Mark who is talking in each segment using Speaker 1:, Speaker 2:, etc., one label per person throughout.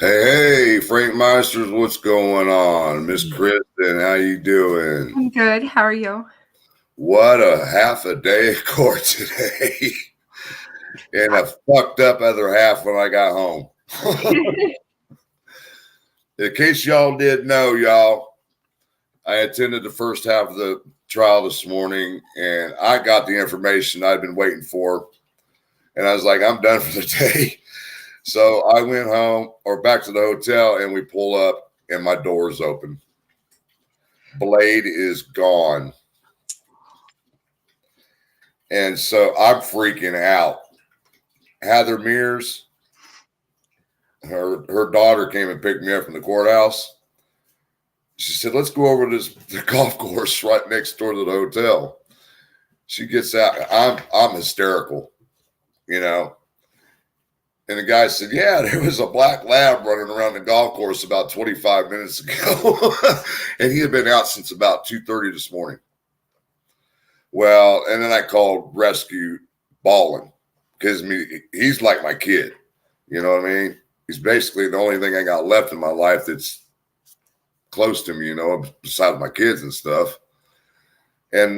Speaker 1: Hey, Frankmeisters, what's going on? Miss Kristen, how you doing?
Speaker 2: I'm good. How are you?
Speaker 1: What a half a day of court today. And a fucked up other half when I got home. In case y'all didn't know, I attended the first half of the trial this morning and I got the information I'd been waiting for. And I was like, I'm done for the day. So I went home or back to the hotel and we pull up and my door's open. Blade is gone. And so I'm freaking out. Heather Mears, her daughter came and picked me up from the courthouse. She said, let's go over to the golf course right next door to the hotel. She gets out. I'm hysterical, you know. And the guy said, yeah, there was a black lab running around the golf course about 25 minutes ago. And he had been out since about 2:30 this morning. Well, and then I called rescue bawling because he's like my kid. You know what I mean? He's basically the only thing I got left in my life that's close to me, you know, besides my kids and stuff. And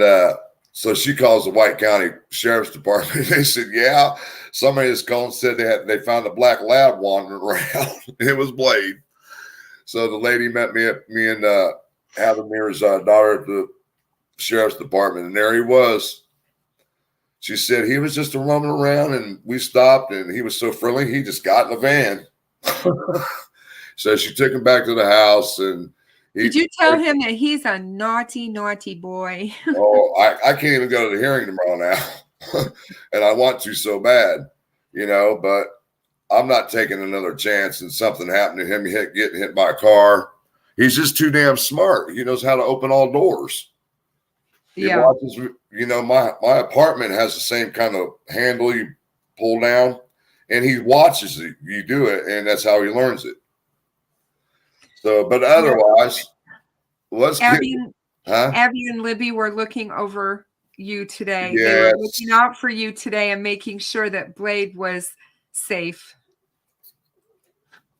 Speaker 1: so she calls the White County Sheriff's Department. They said, yeah, somebody has called and said they found a black lab wandering around. It was Blade. So the lady met me and Heather Mears' daughter at the Sheriff's Department, and there he was. She said he was just roaming around, and we stopped, and he was so friendly, he just got in the van. So she took him back to the house, and
Speaker 2: did you tell him that he's a naughty, naughty boy?
Speaker 1: Oh, I can't even go to the hearing tomorrow now, and I want to so bad, you know, but I'm not taking another chance and something happened to him getting hit by a car. He's just too damn smart. He knows how to open all doors. He watches, you know, my apartment has the same kind of handle you pull down, and he watches it. You do it, and that's how he learns it. So, but otherwise,
Speaker 2: Abby and Libby were looking over you today.
Speaker 1: Yes.
Speaker 2: They were looking out for you today and making sure that Blade was safe.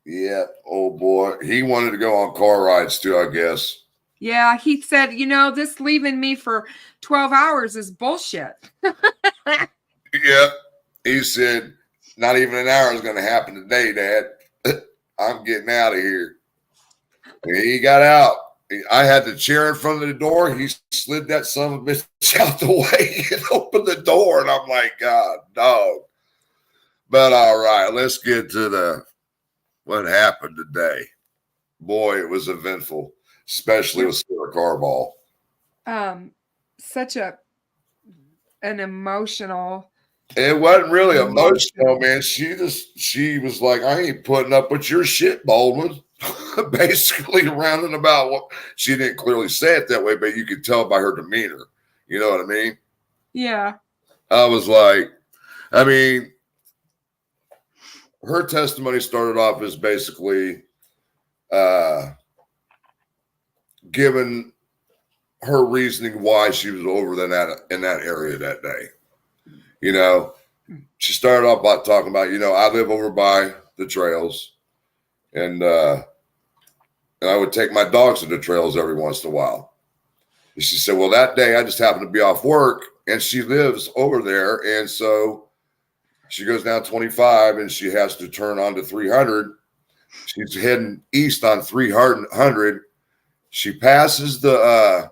Speaker 1: Yeah. Oh, boy. He wanted to go on car rides, too, I guess.
Speaker 2: Yeah, he said, you know, this leaving me for 12 hours is bullshit.
Speaker 1: Yeah. He said, not even an hour is going to happen today, Dad. I'm getting out of here. And he got out. I had the chair in front of the door. He slid that son of a bitch out the way and opened the door. And I'm like, God, dog. But all right, let's get to what happened today. Boy, it was eventful, especially with Sarah Carbaugh.
Speaker 2: Such an emotional.
Speaker 1: It wasn't really emotional, man. She was like, I ain't putting up with your shit, Baldwin. Basically, rounding about what she didn't clearly say it that way, but you could tell by her demeanor. You know what I mean?
Speaker 2: Yeah.
Speaker 1: I was like, I mean, her testimony started off as basically given her reasoning why she was over in that area that day. You know, she started off by talking about, you know, I live over by the trails, and I would take my dogs to the trails every once in a while. And she said, well, that day I just happened to be off work, and she lives over there, and so she goes down 25, and she has to turn onto 300. She's heading east on 300. She passes the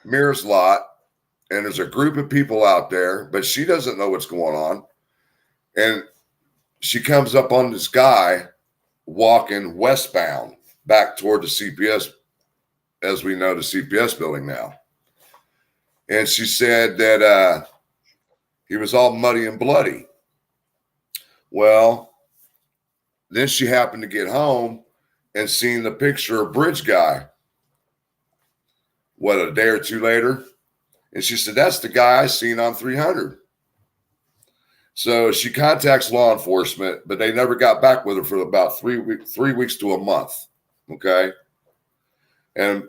Speaker 1: Mears lot, and there's a group of people out there, but she doesn't know what's going on. And she comes up on this guy walking westbound back toward the CPS, as we know, the CPS building now. And she said that he was all muddy and bloody. Well, then she happened to get home and seen the picture of Bridge Guy, a day or two later. And she said, that's the guy I seen on 300. So she contacts law enforcement, but they never got back with her for about 3 weeks to a month. Okay. And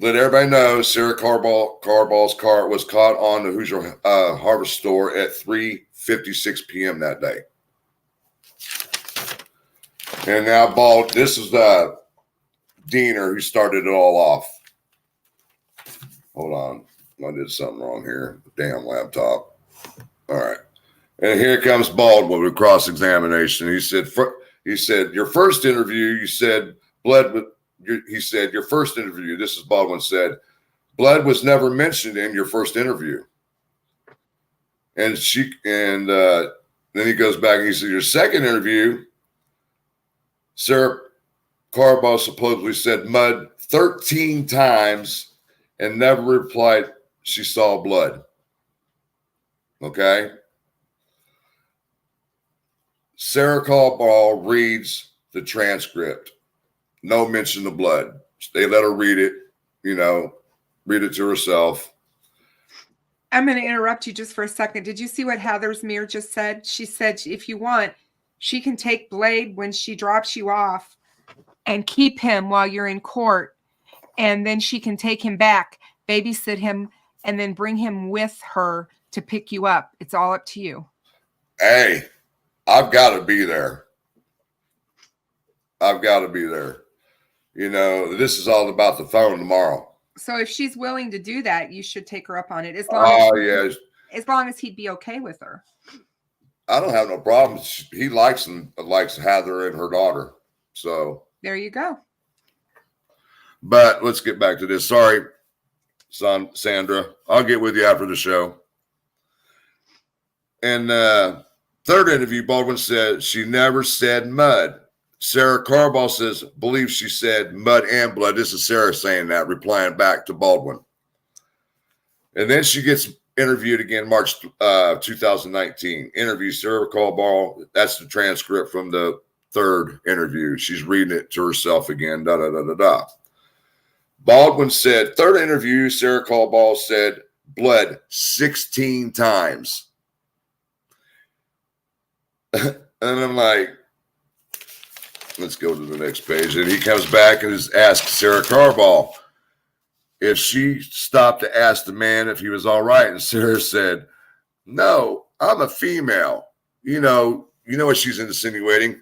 Speaker 1: let everybody know Sarah Carbaugh's car was caught on the Hoosier Harvest store at 3:56 p.m. that day. And now Bald, this is Diener who started it all off. Hold on. I did something wrong here. Damn laptop. All right. And here comes Baldwin with cross-examination. He said, your first interview, you said blood. He said, your first interview, this is Baldwin said, blood was never mentioned in your first interview. And then he goes back and he said, your second interview, Sarah Carbaugh supposedly said mud 13 times and never replied she saw blood. Okay. Sarah Carbaugh reads the transcript. No mention of blood. They let her read it, read it to herself.
Speaker 2: I'm going to interrupt you just for a second. Did you see what Heather's Mirror just said? She said, if you want, she can take Blade when she drops you off and keep him while you're in court. And then she can take him back, babysit him, and then bring him with her to pick you up. It's all up to you.
Speaker 1: Hey, I've got to be there. I've got to be there. This is all about the phone tomorrow.
Speaker 2: So if she's willing to do that, you should take her up on it. As long as he'd be okay with her. I
Speaker 1: don't have no problems. He likes Heather and her daughter. So
Speaker 2: there you go.
Speaker 1: But let's get back to this. Sorry, Sandra. I'll get with you after the show. And third interview, Baldwin said she never said mud. Sarah Carbaugh says, believes she said mud and blood. This is Sarah saying that, replying back to Baldwin. And then she gets interviewed again, March 2019. Interview Sarah Carbaugh. That's the transcript from the third interview. She's reading it to herself again. Baldwin said, third interview, Sarah Carbaugh said blood 16 times. And I'm like, let's go to the next page. And he comes back and asks Sarah Carbaugh if she stopped to ask the man if he was all right. And Sarah said, no, I'm a female. You know what she's insinuating.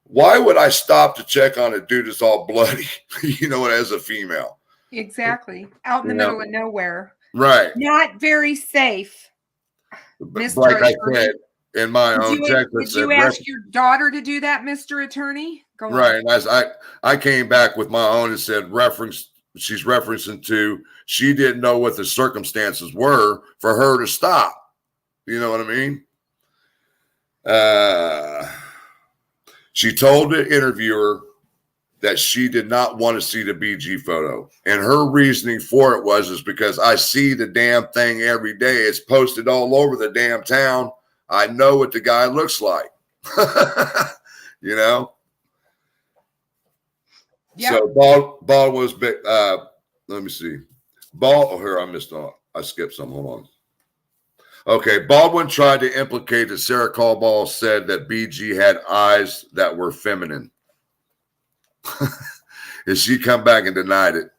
Speaker 1: Why would I stop to check on a dude that's all bloody, as a female?
Speaker 2: Exactly. Out in the middle of nowhere.
Speaker 1: Right.
Speaker 2: Not very safe.
Speaker 1: Mr. Like I said, in my own text,
Speaker 2: did you ask your daughter to do that, Mr. Attorney? Go on.
Speaker 1: Right. And as I came back with my own and said she's referencing to she didn't know what the circumstances were for her to stop. You know what I mean? She told the interviewer that she did not want to see the BG photo. And her reasoning for it is because I see the damn thing every day. It's posted all over the damn town. I know what the guy looks like.
Speaker 2: Yeah.
Speaker 1: So Ball was big. Let me see. Here, I skipped some. Hold on. Okay, Baldwin tried to implicate that Sarah Carbaugh said that BG had eyes that were feminine. And she come back and denied it.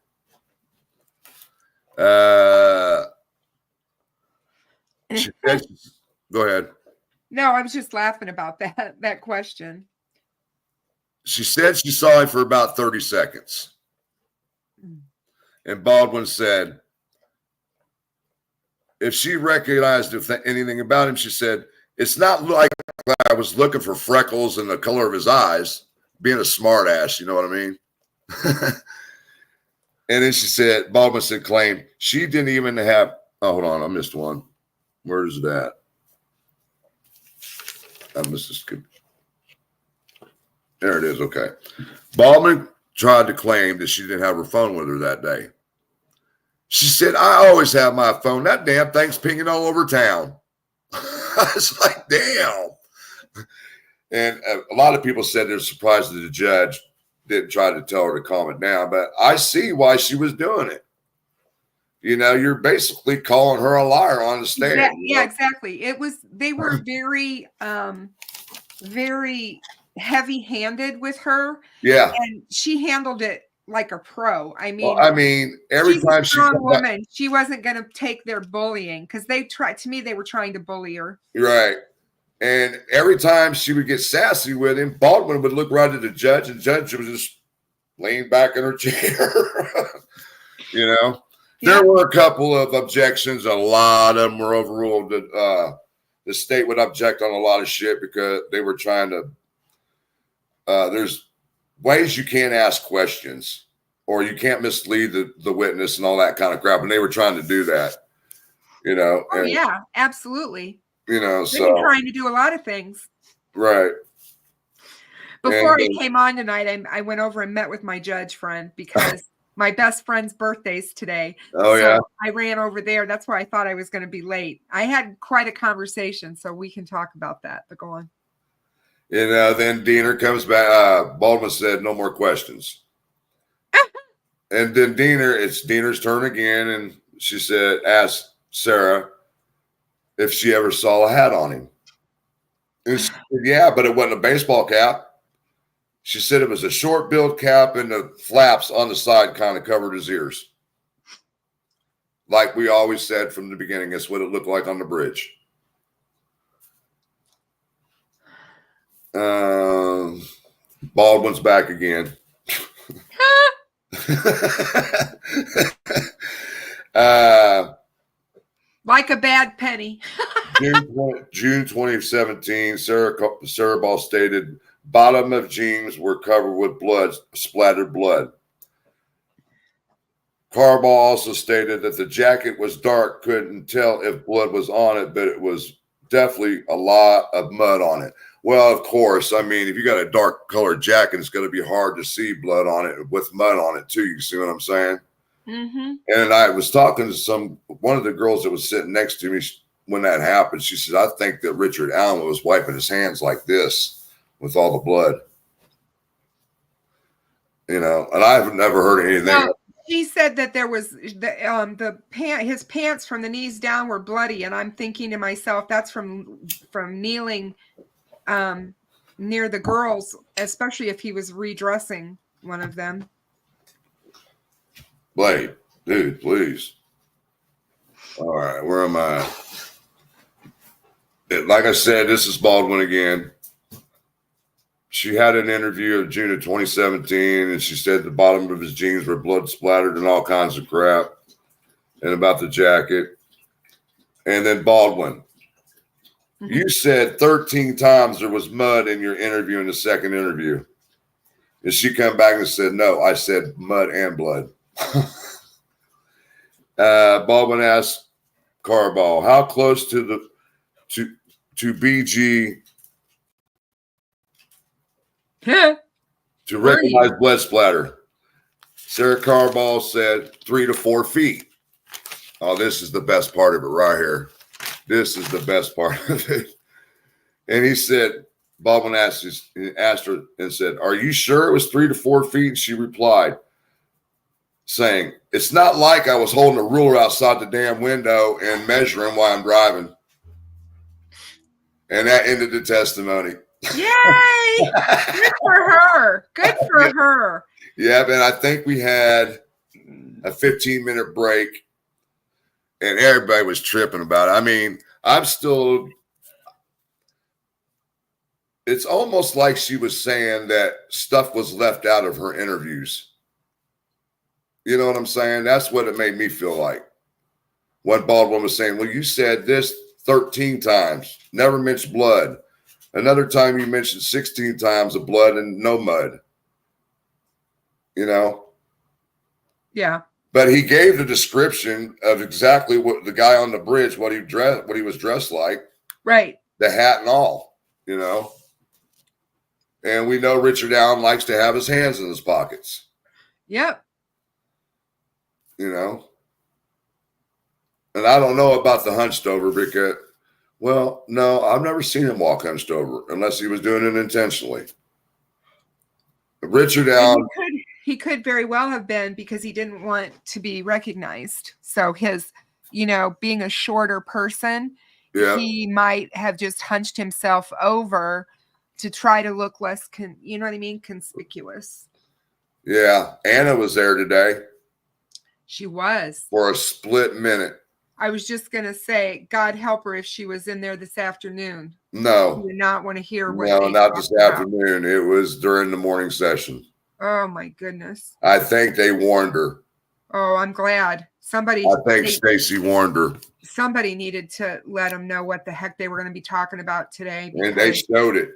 Speaker 1: She said, go ahead.
Speaker 2: No, I was just laughing about that question.
Speaker 1: She said she saw him for about 30 seconds. And Baldwin said, if she recognized anything about him, she said, it's not like I was looking for freckles and the color of his eyes, being a smart ass, you know what I mean? And then she said, Baldwin said, claimed she didn't even have, hold on, I missed one. Where is that? I missed this. There it is. Okay. Baldwin tried to claim that she didn't have her phone with her that day. She said, I always have my phone. That damn thing's pinging all over town. I was like, damn. And a lot of people said they're surprised that the judge didn't try to tell her to calm it down. But I see why she was doing it. You're basically calling her a liar on the stand.
Speaker 2: Yeah, exactly. They were very, very heavy-handed with her.
Speaker 1: Yeah.
Speaker 2: And she handled it like a pro.
Speaker 1: Every time
Speaker 2: she's a strong woman, she wasn't going to take their bullying because they were trying to bully her.
Speaker 1: Right. And every time she would get sassy with him, Baldwin would look right at the judge, and the judge was just laying back in her chair. You know, there were a couple of objections. A lot of them were overruled. The state would object on a lot of shit because they were trying to. There's ways you can't ask questions, or you can't mislead the witness and all that kind of crap. And they were trying to do that. You know.
Speaker 2: Oh, yeah, absolutely.
Speaker 1: You know,
Speaker 2: they've been trying to do a lot of things.
Speaker 1: Right.
Speaker 2: Before I came on tonight, I went over and met with my judge friend because my best friend's birthday's today.
Speaker 1: Oh,
Speaker 2: so
Speaker 1: yeah.
Speaker 2: I ran over there. That's why I thought I was going to be late. I had quite a conversation, so we can talk about that. But go on.
Speaker 1: And then Diener comes back. Baldwin said, "No more questions." And then it's Diener's turn again, and she said, asked Sarah if she ever saw a hat on him. And she said, yeah, but it wasn't a baseball cap. She said it was a short-billed cap, and the flaps on the side kind of covered his ears. Like we always said from the beginning, that's what it looked like on the bridge. Baldwin's back again.
Speaker 2: Like a bad penny.
Speaker 1: June 2017, Sarah Ball stated, bottom of jeans were covered with blood, splattered blood. Carbaugh also stated that the jacket was dark, couldn't tell if blood was on it, but it was definitely a lot of mud on it. Well, of course, I mean, if you got a dark colored jacket, it's going to be hard to see blood on it with mud on it too. You see what I'm saying?
Speaker 2: Mm-hmm.
Speaker 1: And I was talking to one of the girls that was sitting next to me when that happened. She said, I think that Richard Allen was wiping his hands like this with all the blood. You know, and I've never heard anything.
Speaker 2: Well, he said that there was his pants from the knees down were bloody, and I'm thinking to myself, that's from kneeling near the girls, especially if he was redressing one of them.
Speaker 1: Blade, dude, please. All right, where am I? Like I said, this is Baldwin again. She had an interview of June of 2017, and she said the bottom of his jeans were blood splattered and all kinds of crap, and about the jacket. And then Baldwin, you said 13 times there was mud in your interview in the second interview. And she come back and said, no, I said mud and blood. Baldwin asked Carbaugh, how close to BG to recognize blood splatter? Sarah Carbaugh said 3 to 4 feet. Oh, this is the best part of it right here. This is the best part of it. And he said, Baldwin asked her and said, are you sure it was 3 to 4 feet? And she replied, saying, it's not like I was holding a ruler outside the damn window and measuring while I'm driving. And that ended the testimony.
Speaker 2: Yay! Good for her. Good for her.
Speaker 1: Yeah, man, I think we had a 15-minute break, and everybody was tripping about it. I mean, it's almost like she was saying that stuff was left out of her interviews. You know what I'm saying? That's what it made me feel like. When Baldwin was saying, well, you said this 13 times, never mentioned blood. Another time you mentioned 16 times of blood and no mud. You know?
Speaker 2: Yeah.
Speaker 1: But he gave the description of exactly what the guy on the bridge, what he was dressed like.
Speaker 2: Right.
Speaker 1: The hat and all, you know? And we know Richard Allen likes to have his hands in his pockets.
Speaker 2: Yep.
Speaker 1: You know? And I don't know about the hunched over because, well, no, I've never seen him walk hunched over unless he was doing it intentionally. Richard Allen.
Speaker 2: He could very well have been because he didn't want to be recognized. So his, being a shorter person, he might have just hunched himself over to try to look less, conspicuous.
Speaker 1: Yeah. Anna was there today.
Speaker 2: She was.
Speaker 1: For a split minute.
Speaker 2: I was just going to say, God help her if she was in there this afternoon.
Speaker 1: No.
Speaker 2: You would not want to hear what
Speaker 1: No,
Speaker 2: they
Speaker 1: not
Speaker 2: talked
Speaker 1: this
Speaker 2: about.
Speaker 1: afternoon. It was during the morning session.
Speaker 2: Oh, my goodness.
Speaker 1: I think they warned her.
Speaker 2: Oh, I'm glad.
Speaker 1: I think Stacy warned her.
Speaker 2: Somebody needed to let them know what the heck they were going to be talking about today.
Speaker 1: And they showed it.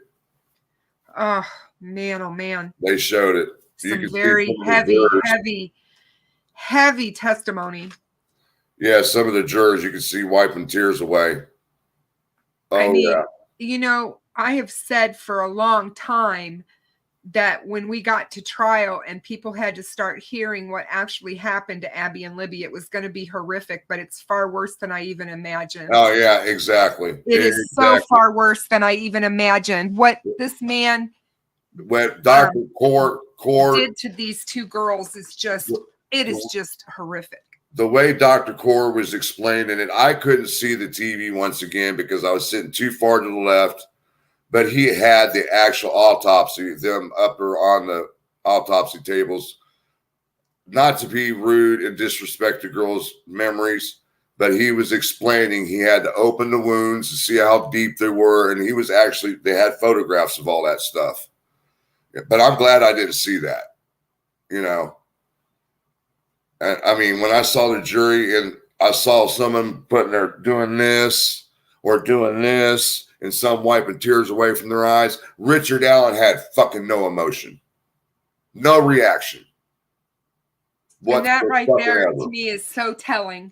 Speaker 2: Oh, man.
Speaker 1: They showed it.
Speaker 2: Some very heavy testimony.
Speaker 1: Yeah, some of the jurors you can see wiping tears away. Oh,
Speaker 2: I mean,
Speaker 1: yeah.
Speaker 2: You know, I have said for a long time that when we got to trial and people had to start hearing what actually happened to Abby and Libby, it was going to be horrific, but it's far worse than I even imagined.
Speaker 1: Oh, yeah, exactly.
Speaker 2: It is so far worse than I even imagined. What this man
Speaker 1: what Dr. Core
Speaker 2: did to these two girls is just, it is just horrific.
Speaker 1: The way Dr. Core was explaining it, I couldn't see the TV once again because I was sitting too far to the left. But he had the actual autopsy, them up there on the autopsy tables. Not to be rude and disrespect the girls' memories, but he was explaining he had to open the wounds to see how deep they were. And they had photographs of all that stuff. But I'm glad I didn't see that, you know. And I mean, when I saw the jury and I saw someone doing this or doing this, and some wiping tears away from their eyes, Richard Allen had fucking no emotion, no reaction.
Speaker 2: And that right there to me is so telling.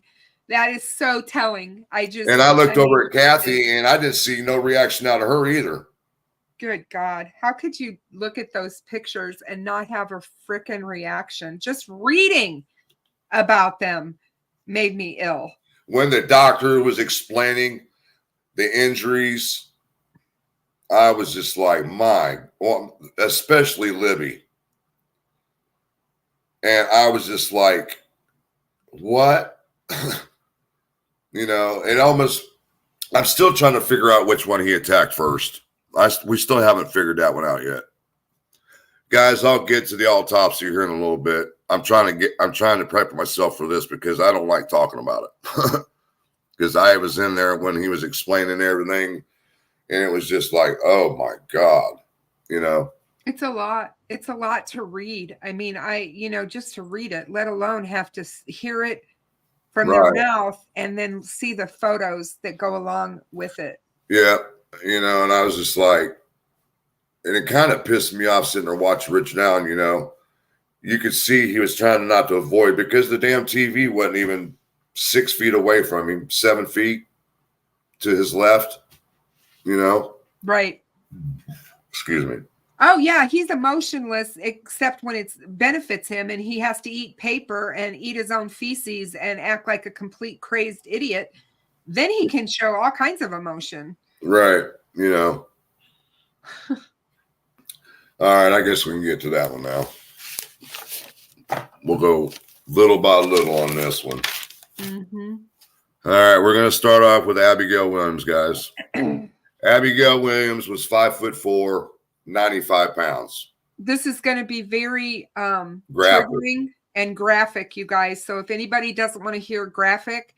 Speaker 2: That is so telling. I
Speaker 1: looked over at Kathy and I didn't see no reaction out of her either.
Speaker 2: Good God. How could you look at those pictures and not have a freaking reaction? Just reading about them made me ill.
Speaker 1: When the doctor was explaining the injuries, I was just like, especially Libby. And I was just like, what? You know, I'm still trying to figure out which one he attacked first. We still haven't figured that one out yet. Guys, I'll get to the autopsy here in a little bit. I'm trying to prep myself for this because I don't like talking about it. Because I was in there when he was explaining everything, and it was just like, oh my God, you know.
Speaker 2: It's a lot. It's a lot to read. I mean, just to read it, let alone have to hear it from their mouth and then see the photos that go along with it.
Speaker 1: Yeah. You know, and I was just like, and it kind of pissed me off sitting there watching Rich Allen, you know. You could see he was trying not to avoid because the damn TV wasn't even 6 feet away from him, 7 feet to his left, you know?
Speaker 2: Right.
Speaker 1: Excuse me.
Speaker 2: Oh, yeah. He's emotionless except when it benefits him and he has to eat paper and eat his own feces and act like a complete crazed idiot. Then he can show all kinds of emotion.
Speaker 1: Right. You know. All right. I guess we can get to that one now. We'll go little by little on this one.
Speaker 2: Mm-hmm.
Speaker 1: All right. We're going to start off with Abigail Williams, guys. Abigail Williams was 5'4", 95 pounds.
Speaker 2: This is going to be very triggering and graphic, you guys. So if anybody doesn't want to hear graphic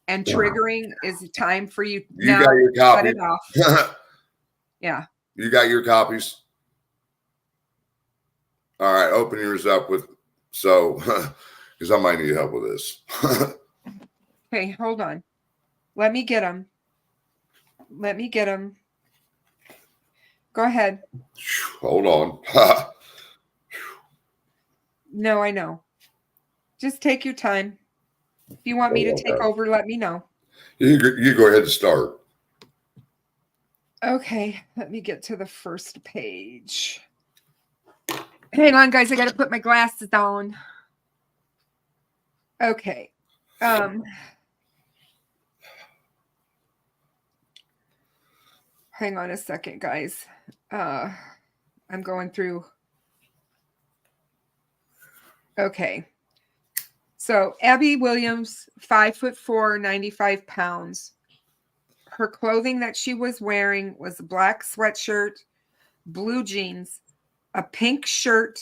Speaker 2: and triggering, is it time for you now?
Speaker 1: You got your copy.
Speaker 2: Cut it off. Yeah.
Speaker 1: You got your copies. All right. Open yours up because I might need help with this.
Speaker 2: Okay, hold on. Let me get them. Go ahead.
Speaker 1: Hold on.
Speaker 2: No, I know. Just take your time. If you want me to take over, let me know.
Speaker 1: You go ahead and start.
Speaker 2: Okay, let me get to the first page. Hang on, guys. I got to put my glasses on. Okay. Hang on a second, guys. I'm going through. Okay. So Abby Williams, 5'4", 95 pounds. Her clothing that she was wearing was a black sweatshirt, blue jeans, a pink shirt,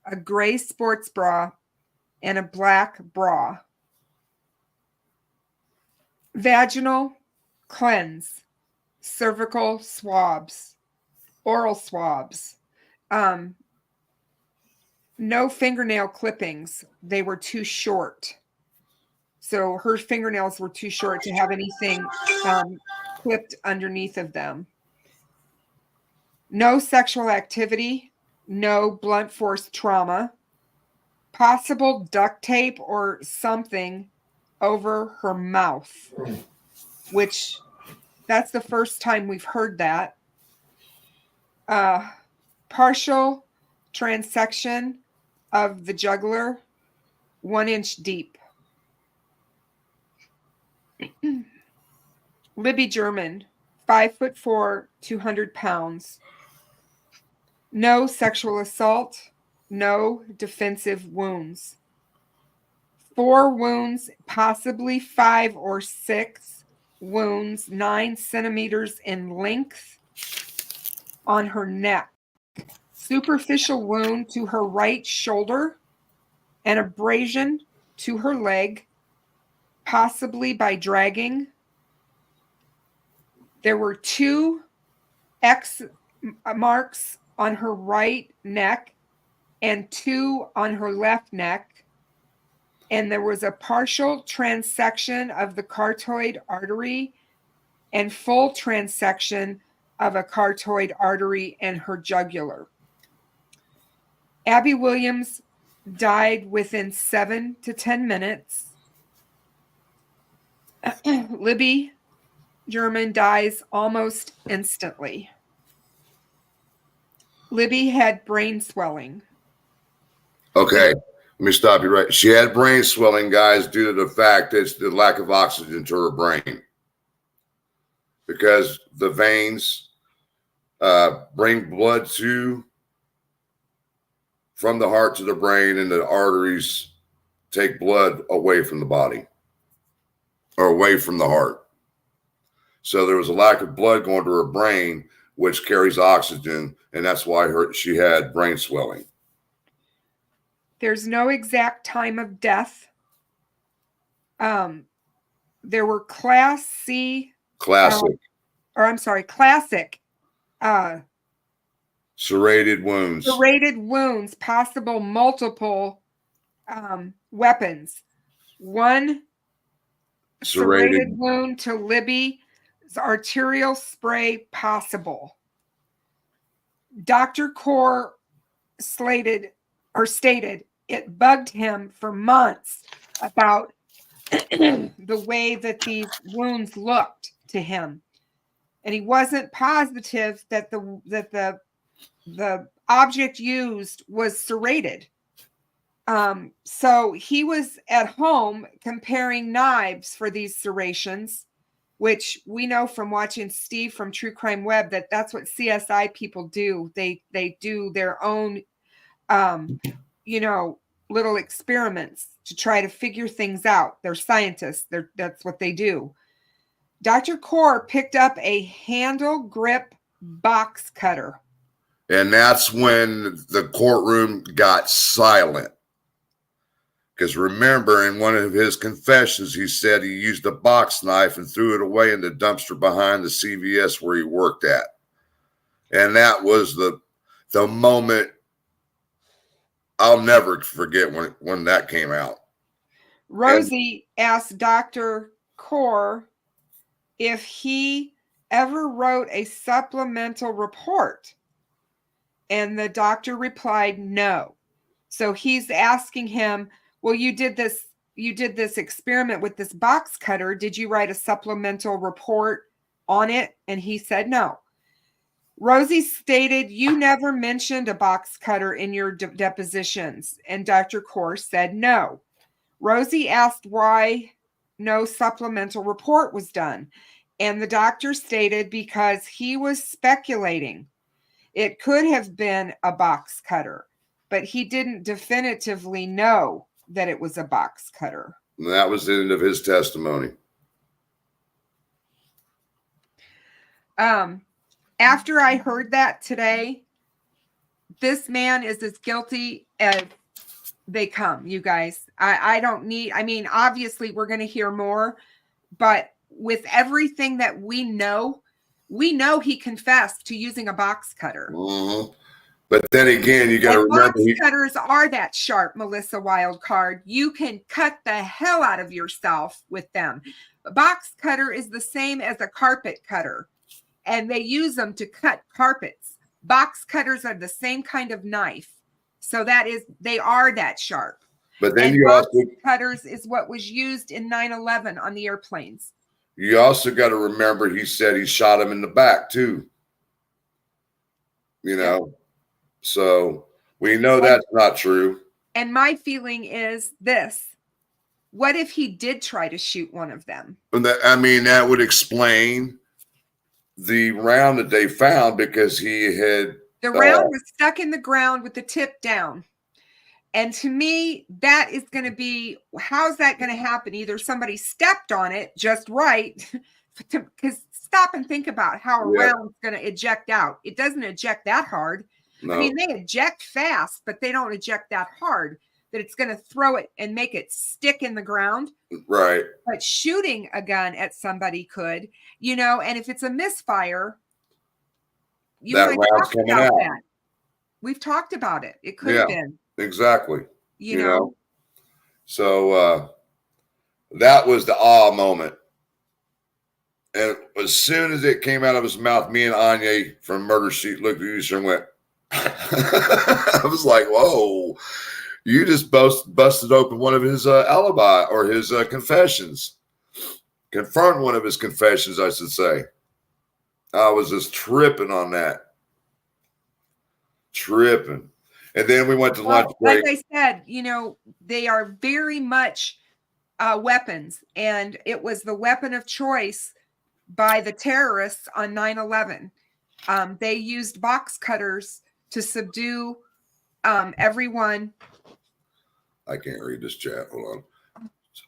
Speaker 2: a gray sports bra, and a black bra. vaginal cleanse, cervical swabs, oral swabs, no fingernail clippings. They were too short. So her fingernails were too short to have anything clipped underneath of them. No sexual activity, no blunt force trauma, possible duct tape or something over her mouth, which that's the first time we've heard that. Partial transection of the jugular, 1 inch deep. Libby German, 5'4", 200 pounds. No sexual assault, no defensive wounds. 4 wounds, possibly 5 or 6 wounds, 9 centimeters in length on her neck. Superficial wound to her right shoulder, an abrasion to her leg, possibly by dragging. There were 2 X marks on her right neck and 2 on her left neck. And there was a partial transection of the carotid artery and full transection of a carotid artery in her jugular. Abby Williams died within 7 to 10 minutes. Libby German dies almost instantly. Libby had brain swelling.
Speaker 1: Okay, let me stop you right. She had brain swelling, guys, due to the fact that it's the lack of oxygen to her brain. Because the veins bring blood from the heart to the brain, and the arteries take blood away from the body or away from the heart. So there was a lack of blood going to her brain, which carries oxygen, and that's why she had brain swelling.
Speaker 2: There's no exact time of death. There were classic
Speaker 1: serrated wounds,
Speaker 2: possible multiple weapons. 1 serrated wound to Libby's arterial spray possible. Dr. Kaur stated it bugged him for months about the way that these wounds looked to him, and he wasn't positive that the object used was serrated. So he was at home comparing knives for these serrations, which we know from watching Steve from True Crime Web that's what CSI people do. They do their own little experiments to try to figure things out. They're scientists. That's what they do. Dr. Kaur picked up a handle grip box cutter.
Speaker 1: And that's when the courtroom got silent. Because remember, in one of his confessions, he said he used a box knife and threw it away in the dumpster behind the CVS where he worked at. And that was the moment I'll never forget when that came out.
Speaker 2: Rosie asked Dr. Kaur if he ever wrote a supplemental report. And the doctor replied, no. So he's asking him, well, you did this experiment with this box cutter. Did you write a supplemental report on it? And he said, no. Rosie stated, you never mentioned a box cutter in your depositions. And Dr. Kaur said, no. Rosie asked why no supplemental report was done. And the doctor stated because he was speculating. It could have been a box cutter, but he didn't definitively know that it was a box cutter.
Speaker 1: And that was the end of his testimony.
Speaker 2: After I heard that today, this man is as guilty as they come, you guys. Obviously we're going to hear more, but with everything that we know he confessed to using a box cutter.
Speaker 1: Mm-hmm. But then again, you got to remember,
Speaker 2: box cutters are that sharp, Melissa Wildcard. You can cut the hell out of yourself with them. A box cutter is the same as a carpet cutter, and they use them to cut carpets. Box cutters are the same kind of knife. So they are that sharp.
Speaker 1: But then
Speaker 2: and
Speaker 1: you
Speaker 2: box
Speaker 1: also
Speaker 2: cutters is what was used in 9/11 on the airplanes.
Speaker 1: You also got to remember, he said he shot him in the back too. You know, yep. So we know that's not true.
Speaker 2: And my feeling is this: what if he did try to shoot one of them?
Speaker 1: And that would explain the round that they found, because he had
Speaker 2: the round was stuck in the ground with the tip down. And to me, that is going to be, how's that going to happen? Either somebody stepped on it just right, because stop and think about how a round's going to eject out. It doesn't eject that hard. No. I mean, they eject fast, but they don't eject that hard that it's going to throw it and make it stick in the ground.
Speaker 1: Right.
Speaker 2: But shooting a gun at somebody could, and if it's a misfire,
Speaker 1: that round's coming out.
Speaker 2: That. We've talked about it. It could have been.
Speaker 1: Exactly. You know? So that was the awe moment. And as soon as it came out of his mouth, me and Anya from Murder Sheet looked at each other and went, I was like, whoa, you just busted open one of his alibi or his confessions. Confirmed one of his confessions, I should say. I was just tripping on that. Tripping. And then we went to lunch break.
Speaker 2: Like I said, they are very much weapons. And it was the weapon of choice by the terrorists on 9/11. They used box cutters to subdue everyone.
Speaker 1: I can't read this chat. Hold on.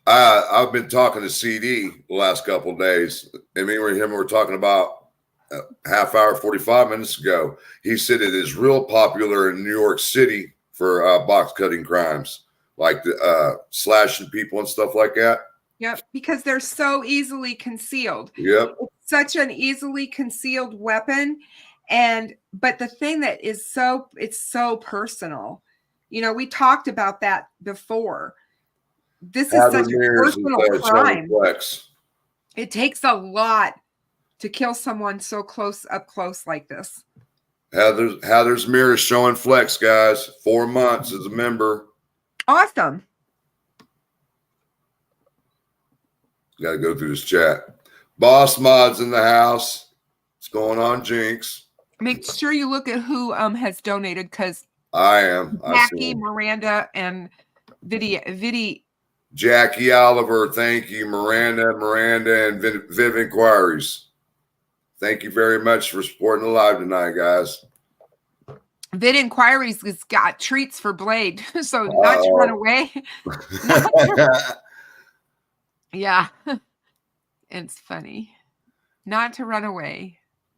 Speaker 1: I've been talking to CD the last couple of days. And me and him were talking about a half hour, 45 minutes ago. He said it is real popular in New York City for box cutting crimes, like slashing people and stuff like that.
Speaker 2: Yep, because they're so easily concealed.
Speaker 1: Yep.
Speaker 2: It's such an easily concealed weapon. But the thing that is it's so personal. We talked about that before. This is such a personal crime. It takes a lot to kill someone so up close like this.
Speaker 1: Heather's mirror showing flex, guys. 4 months as a member.
Speaker 2: Awesome.
Speaker 1: Got to go through this chat. Boss Mod's in the house. What's going on, Jinx?
Speaker 2: Make sure you look at who has donated, because
Speaker 1: I am.
Speaker 2: Jackie, Miranda, and Vidi.
Speaker 1: Jackie Oliver, thank you. Miranda, and Viv Inquiries. Thank you very much for supporting the live tonight, guys.
Speaker 2: Vid Inquiries has got treats for Blade, so not to run away. Yeah, it's funny. Not to run away.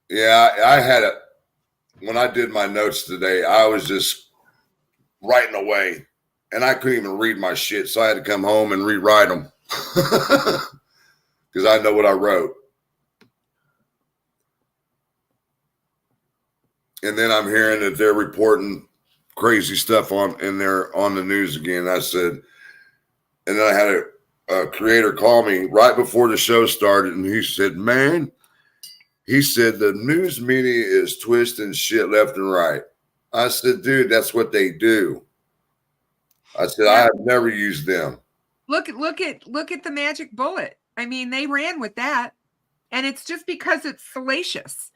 Speaker 1: Yeah, I had it when I did my notes today. I was just writing away, and I couldn't even read my shit, so I had to come home and rewrite them because I know what I wrote. And then I'm hearing that they're reporting crazy stuff on the news again. I said, and then I had a creator call me right before the show started, and he said, man, he said, the news media is twisting shit left and right. I said, dude, that's what they do. I said, I have never used them.
Speaker 2: Look at the magic bullet. I mean, they ran with that, and it's just because it's salacious.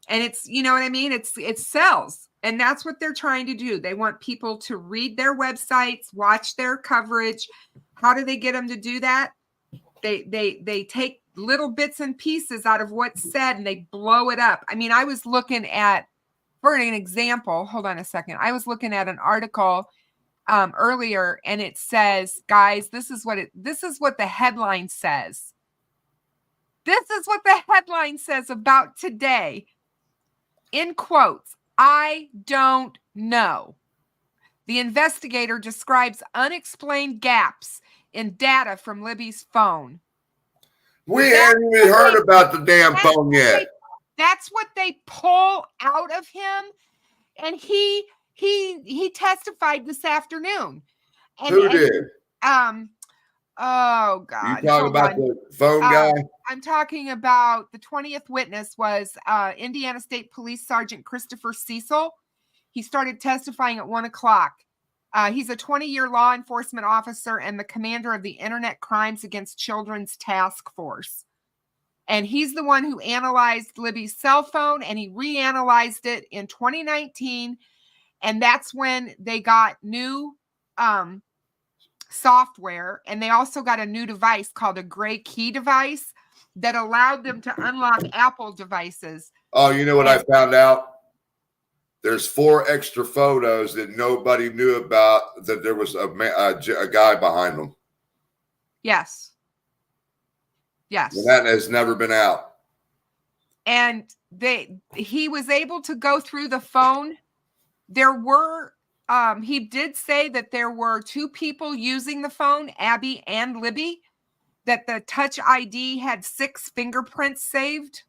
Speaker 2: And it's, you know what I mean? It sells. And that's what they're trying to do. They want people to read their websites, watch their coverage. How do they get them to do that? They take little bits and pieces out of what's said and they blow it up. I mean, I was looking at, for an example, hold on a second. I was looking at an article earlier, and it says, guys, this is what the headline says. This is what the headline says about today. In quotes, I don't know. The investigator describes unexplained gaps in data from Libby's phone.
Speaker 1: We hadn't even heard about the damn phone yet.
Speaker 2: That's what they pull out of him. And he testified this afternoon. And,
Speaker 1: Who did?
Speaker 2: Oh God!
Speaker 1: You talking about the phone guy?
Speaker 2: I'm talking about the 20th witness was Indiana State Police Sergeant Christopher Cecil. He started testifying at 1 o'clock. He's a 20-year law enforcement officer and the commander of the Internet Crimes Against Children's Task Force. And he's the one who analyzed Libby's cell phone, and he reanalyzed it in 2019. And that's when they got new software, and they also got a new device called a gray key device that allowed them to unlock Apple devices.
Speaker 1: Oh, you know what I found out? There's 4 extra photos that nobody knew about, that there was a guy behind them.
Speaker 2: Yes. Yes.
Speaker 1: And that has never been out.
Speaker 2: And he was able to go through the phone. There were he did say that there were 2 people using the phone, Abby and Libby, that the Touch ID had 6 fingerprints saved.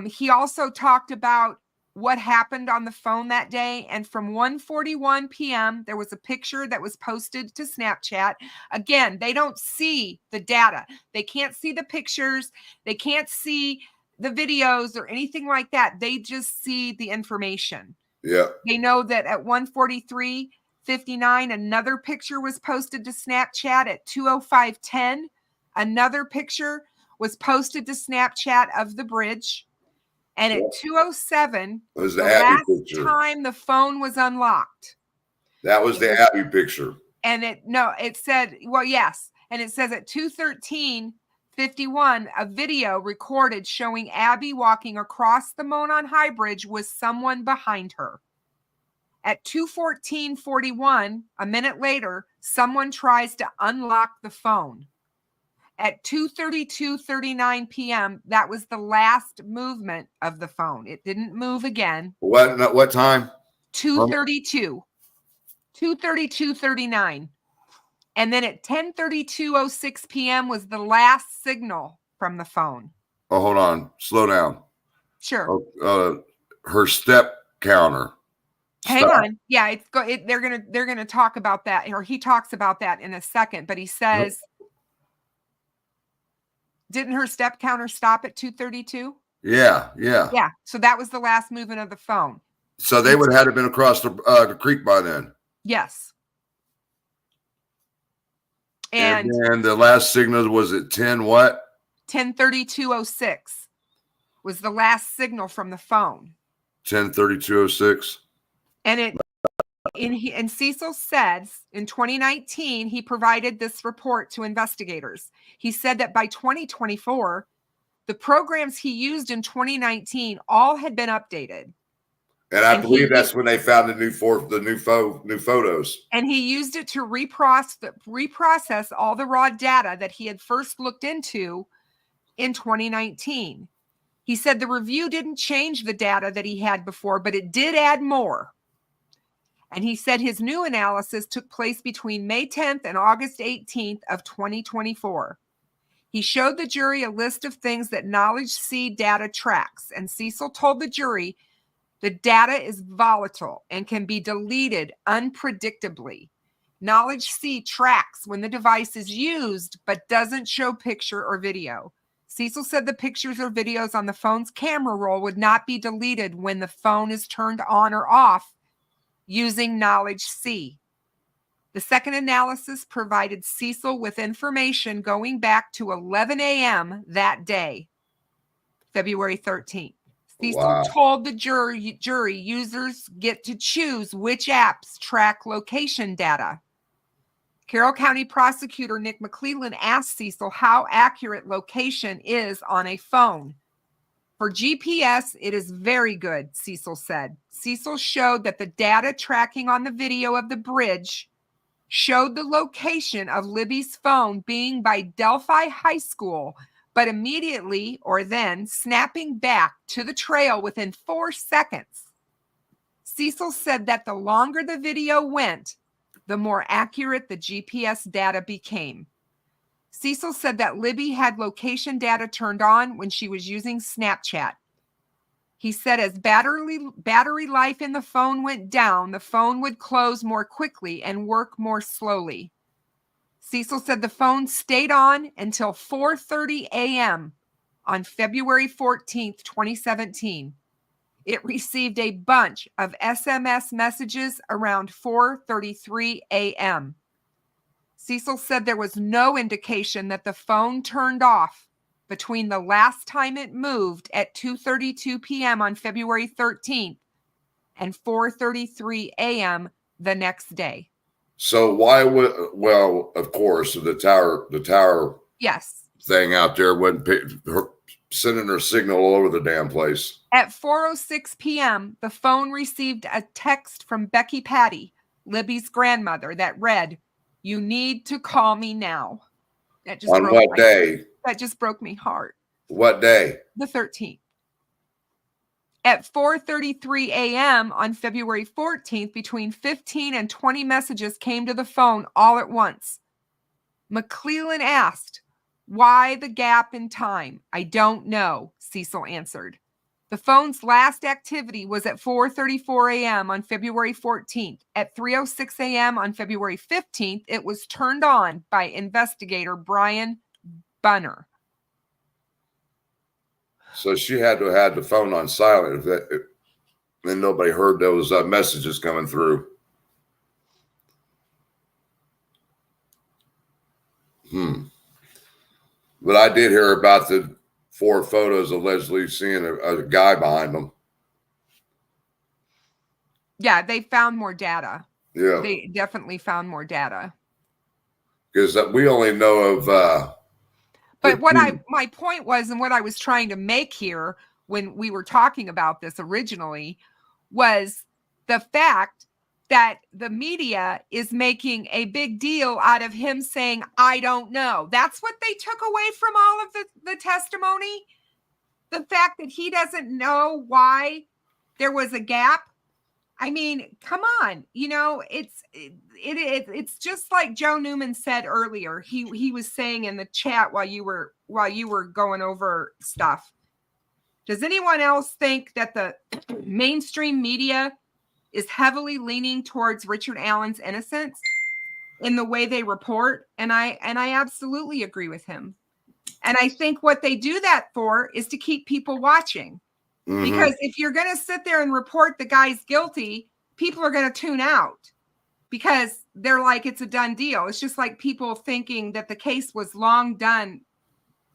Speaker 2: He also talked about what happened on the phone that day. And from 1:41 p.m., there was a picture that was posted to Snapchat. Again, they don't see the data. They can't see the pictures. They can't see the videos or anything like that. They just see the information.
Speaker 1: Yeah.
Speaker 2: They know that at 1:43:59, another picture was posted to Snapchat. At 2:05:10, another picture was posted to Snapchat of the bridge. And at 2:07,
Speaker 1: the
Speaker 2: last
Speaker 1: picture.
Speaker 2: time the phone was unlocked.
Speaker 1: That was the Abby picture.
Speaker 2: And it said, well, yes. And it says at 2:13:51, a video recorded showing Abby walking across the Monon High Bridge with someone behind her. At 2:14:41, a minute later, someone tries to unlock the phone. At 2:32:39 p.m., that was the last movement of the phone. It didn't move again.
Speaker 1: What time?
Speaker 2: 2:32. 2:32:39. And then at 10:32:06 p.m. was the last signal from the phone.
Speaker 1: Oh, hold on. Slow down.
Speaker 2: Sure.
Speaker 1: Her step counter.
Speaker 2: Hang on. Yeah, they're gonna talk about that, or he talks about that in a second. But he says, didn't her step counter stop at 2:32?
Speaker 1: Yeah.
Speaker 2: Yeah. So that was the last movement of the phone.
Speaker 1: So they would have been across the creek by then.
Speaker 2: Yes.
Speaker 1: And then the last signal was at 10 what?
Speaker 2: 10:32:06 was the last signal from the phone.
Speaker 1: 10:32:06.
Speaker 2: And Cecil says in 2019, he provided this report to investigators. He said that by 2024, the programs he used in 2019 all had been updated.
Speaker 1: And I believe that's when they found the new photos.
Speaker 2: And he used it to reprocess all the raw data that he had first looked into in 2019. He said the review didn't change the data that he had before, but it did add more. And he said his new analysis took place between May 10th and August 18th of 2024. He showed the jury a list of things that Knowledge C data tracks, and Cecil told the jury the data is volatile and can be deleted unpredictably. Knowledge C tracks when the device is used, but doesn't show picture or video. Cecil said the pictures or videos on the phone's camera roll would not be deleted when the phone is turned on or off using Knowledge C. The second analysis provided Cecil with information going back to 11 a.m. that day, February 13th. Cecil told the jury users get to choose which apps track location data. Carroll County Prosecutor Nick McClellan asked Cecil how accurate location is on a phone. For GPS, it is very good, Cecil said. Cecil showed that the data tracking on the video of the bridge showed the location of Libby's phone being by Delphi High School, but immediately or then snapping back to the trail within 4 seconds. Cecil said that the longer the video went, the more accurate the GPS data became. Cecil said that Libby had location data turned on when she was using Snapchat. He said as battery life in the phone went down, the phone would close more quickly and work more slowly. Cecil said the phone stayed on until 4:30 a.m. on February 14th, 2017. It received a bunch of SMS messages around 4:33 a.m. Cecil said there was no indication that the phone turned off between the last time it moved at 2:32 p.m. on February 13th and 4:33 a.m. the next day.
Speaker 1: So why would, well, of course, the tower
Speaker 2: Yes.
Speaker 1: thing out there wasn't sending her signal all over the damn place.
Speaker 2: At 4:06 p.m., the phone received a text from Becky Patty, Libby's grandmother, that read, "You need to call me now." That just
Speaker 1: On what day?
Speaker 2: That just broke my heart.
Speaker 1: What day?
Speaker 2: The 13th. At 4:33 a.m. on February 14th, between 15 and 20 messages came to the phone all at once. McClellan asked, "Why the gap in time?" "I don't know," Cecil answered. The phone's last activity was at 4:34 a.m. on February 14th. At 3:06 a.m. on February 15th, it was turned on by investigator Brian Bunner.
Speaker 1: So she had to have had the phone on silent and nobody heard those messages coming through. But I did hear about the 4 photos allegedly seeing a guy behind them.
Speaker 2: Yeah, they found more data.
Speaker 1: Yeah.
Speaker 2: They definitely found more data.
Speaker 1: Because we only know of...
Speaker 2: But my point was, and what I was trying to make here when we were talking about this originally, was the fact that the media is making a big deal out of him saying, "I don't know." That's what they took away from all of the testimony. The fact that he doesn't know why there was a gap. I mean, come on, it's just like Joe Newman said earlier. He was saying in the chat while you were going over stuff. Does anyone else think that the mainstream media is heavily leaning towards Richard Allen's innocence in the way they report? And I absolutely agree with him. And I think what they do that for is to keep people watching. Mm-hmm. Because if you're going to sit there and report the guy's guilty, people are going to tune out because they're like, it's a done deal. It's just like people thinking that the case was long done.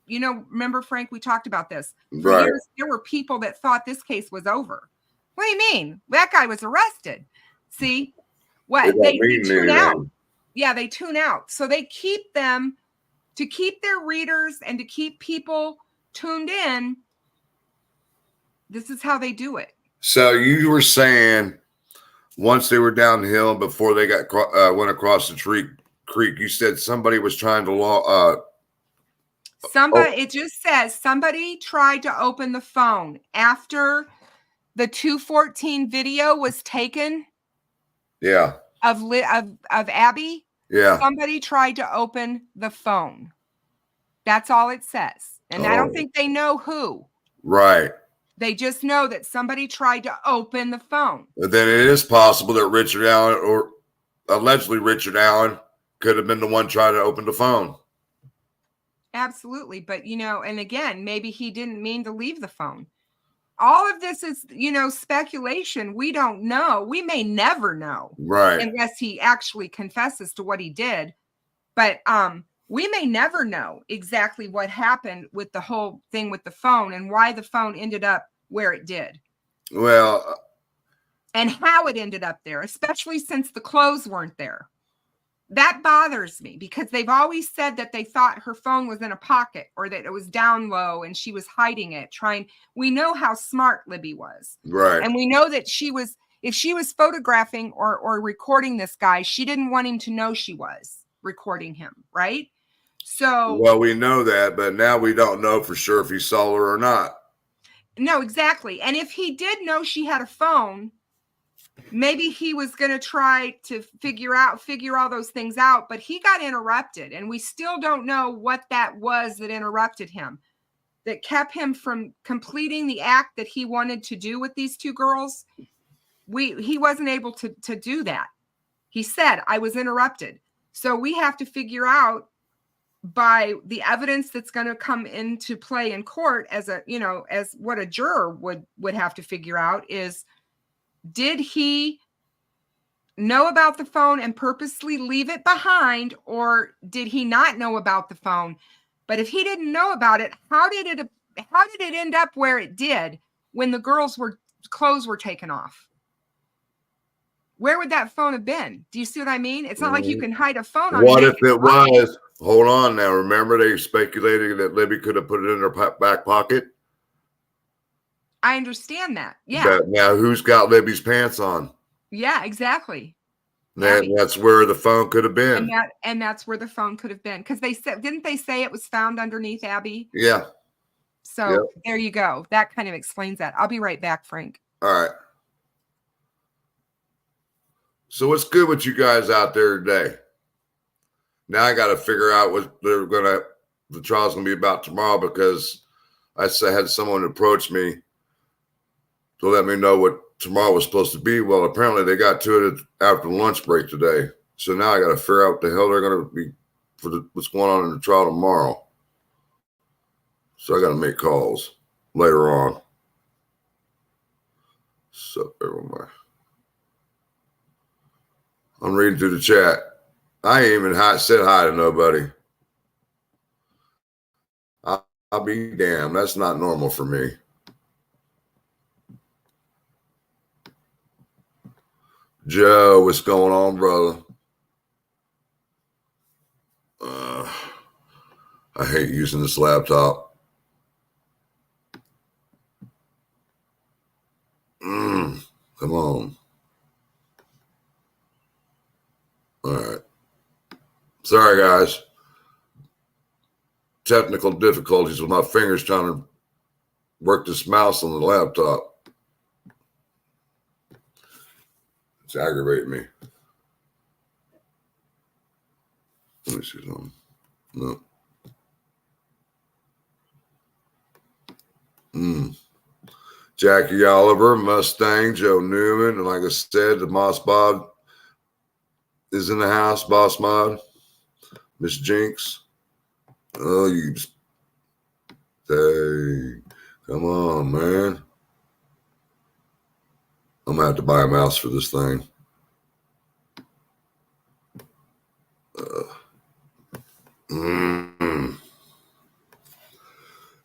Speaker 2: Remember, Frank, we talked about this. For
Speaker 1: right.
Speaker 2: years, there were people that thought this case was over. What do you mean? That guy was arrested. See? What? They tune out. Yeah, they tune out. So they keep them to keep their readers and to keep people tuned in. This is how they do it.
Speaker 1: So you were saying once they were down the hill before they went across the creek, you said somebody was trying to
Speaker 2: It just says somebody tried to open the phone after the 2:14 video was taken.
Speaker 1: Yeah.
Speaker 2: Of Abby.
Speaker 1: Yeah.
Speaker 2: Somebody tried to open the phone. That's all it says. And I don't think they know who.
Speaker 1: Right.
Speaker 2: They just know that somebody tried to open the phone.
Speaker 1: But then it is possible that Richard Allen, or allegedly Richard Allen, could have been the one trying to open the phone.
Speaker 2: Absolutely. But, and again, maybe he didn't mean to leave the phone. All of this is, speculation. We don't know. We may never know.
Speaker 1: Right.
Speaker 2: Unless he actually confesses to what he did. But we may never know exactly what happened with the whole thing with the phone and why the phone ended up where it did.
Speaker 1: Well.
Speaker 2: And how it ended up there, especially since the clothes weren't there. That bothers me because they've always said that they thought her phone was in a pocket or that it was down low and she was hiding it, we know how smart Libby was.
Speaker 1: Right.
Speaker 2: And we know that if she was photographing or recording this guy, she didn't want him to know she was recording him, right? So.
Speaker 1: Well, we know that, but now we don't know for sure if he saw her or not.
Speaker 2: No, exactly. And if he did know she had a phone, maybe he was going to try to figure all those things out, but he got interrupted, and we still don't know what that was that interrupted him, that kept him from completing the act that he wanted to do with these two girls. He wasn't able to do that. He said, I was interrupted. So we have to figure out, by the evidence that's going to come into play in court, as what a juror would have to figure out is, did he know about the phone and purposely leave it behind, or did he not know about the phone? But if he didn't know about it, how did it end up where it did when the girls' clothes were taken off? Where would that phone have been? Do you see what I mean? It's not like you can hide a phone on.
Speaker 1: What if it was? Hold on now. Remember, they speculated that Libby could have put it in her back pocket.
Speaker 2: I understand that. Yeah.
Speaker 1: Now, who's got Libby's pants on?
Speaker 2: Yeah, exactly.
Speaker 1: That's where the phone could have been.
Speaker 2: And that's where the phone could have been, because didn't they say it was found underneath Abby?
Speaker 1: Yeah.
Speaker 2: So There you go. That kind of explains that. I'll be right back, Frank.
Speaker 1: All right. So what's good with you guys out there today? Now I got to figure out what the trial's going to be about tomorrow, because I had someone approach me to let me know what tomorrow was supposed to be. Well, apparently they got to it after the lunch break today. So now I got to figure out what the hell they're going to be for what's going on in the trial tomorrow. So I got to make calls later on. So everyone, I'm reading through the chat. I ain't even said hi to nobody. I'll be damned. That's not normal for me. Joe, what's going on, brother? I hate using this laptop. Come on. All right. Sorry, guys. Technical difficulties with my fingers trying to work this mouse on the laptop. It's aggravating me. Let me see something. No. Jackie Oliver, Mustang, Joe Newman, and like I said, the Moss Bob is in the house. Boss Mod, Miss Jinx. Oh, you just, hey, come on, man. I'm gonna have to buy a mouse for this thing.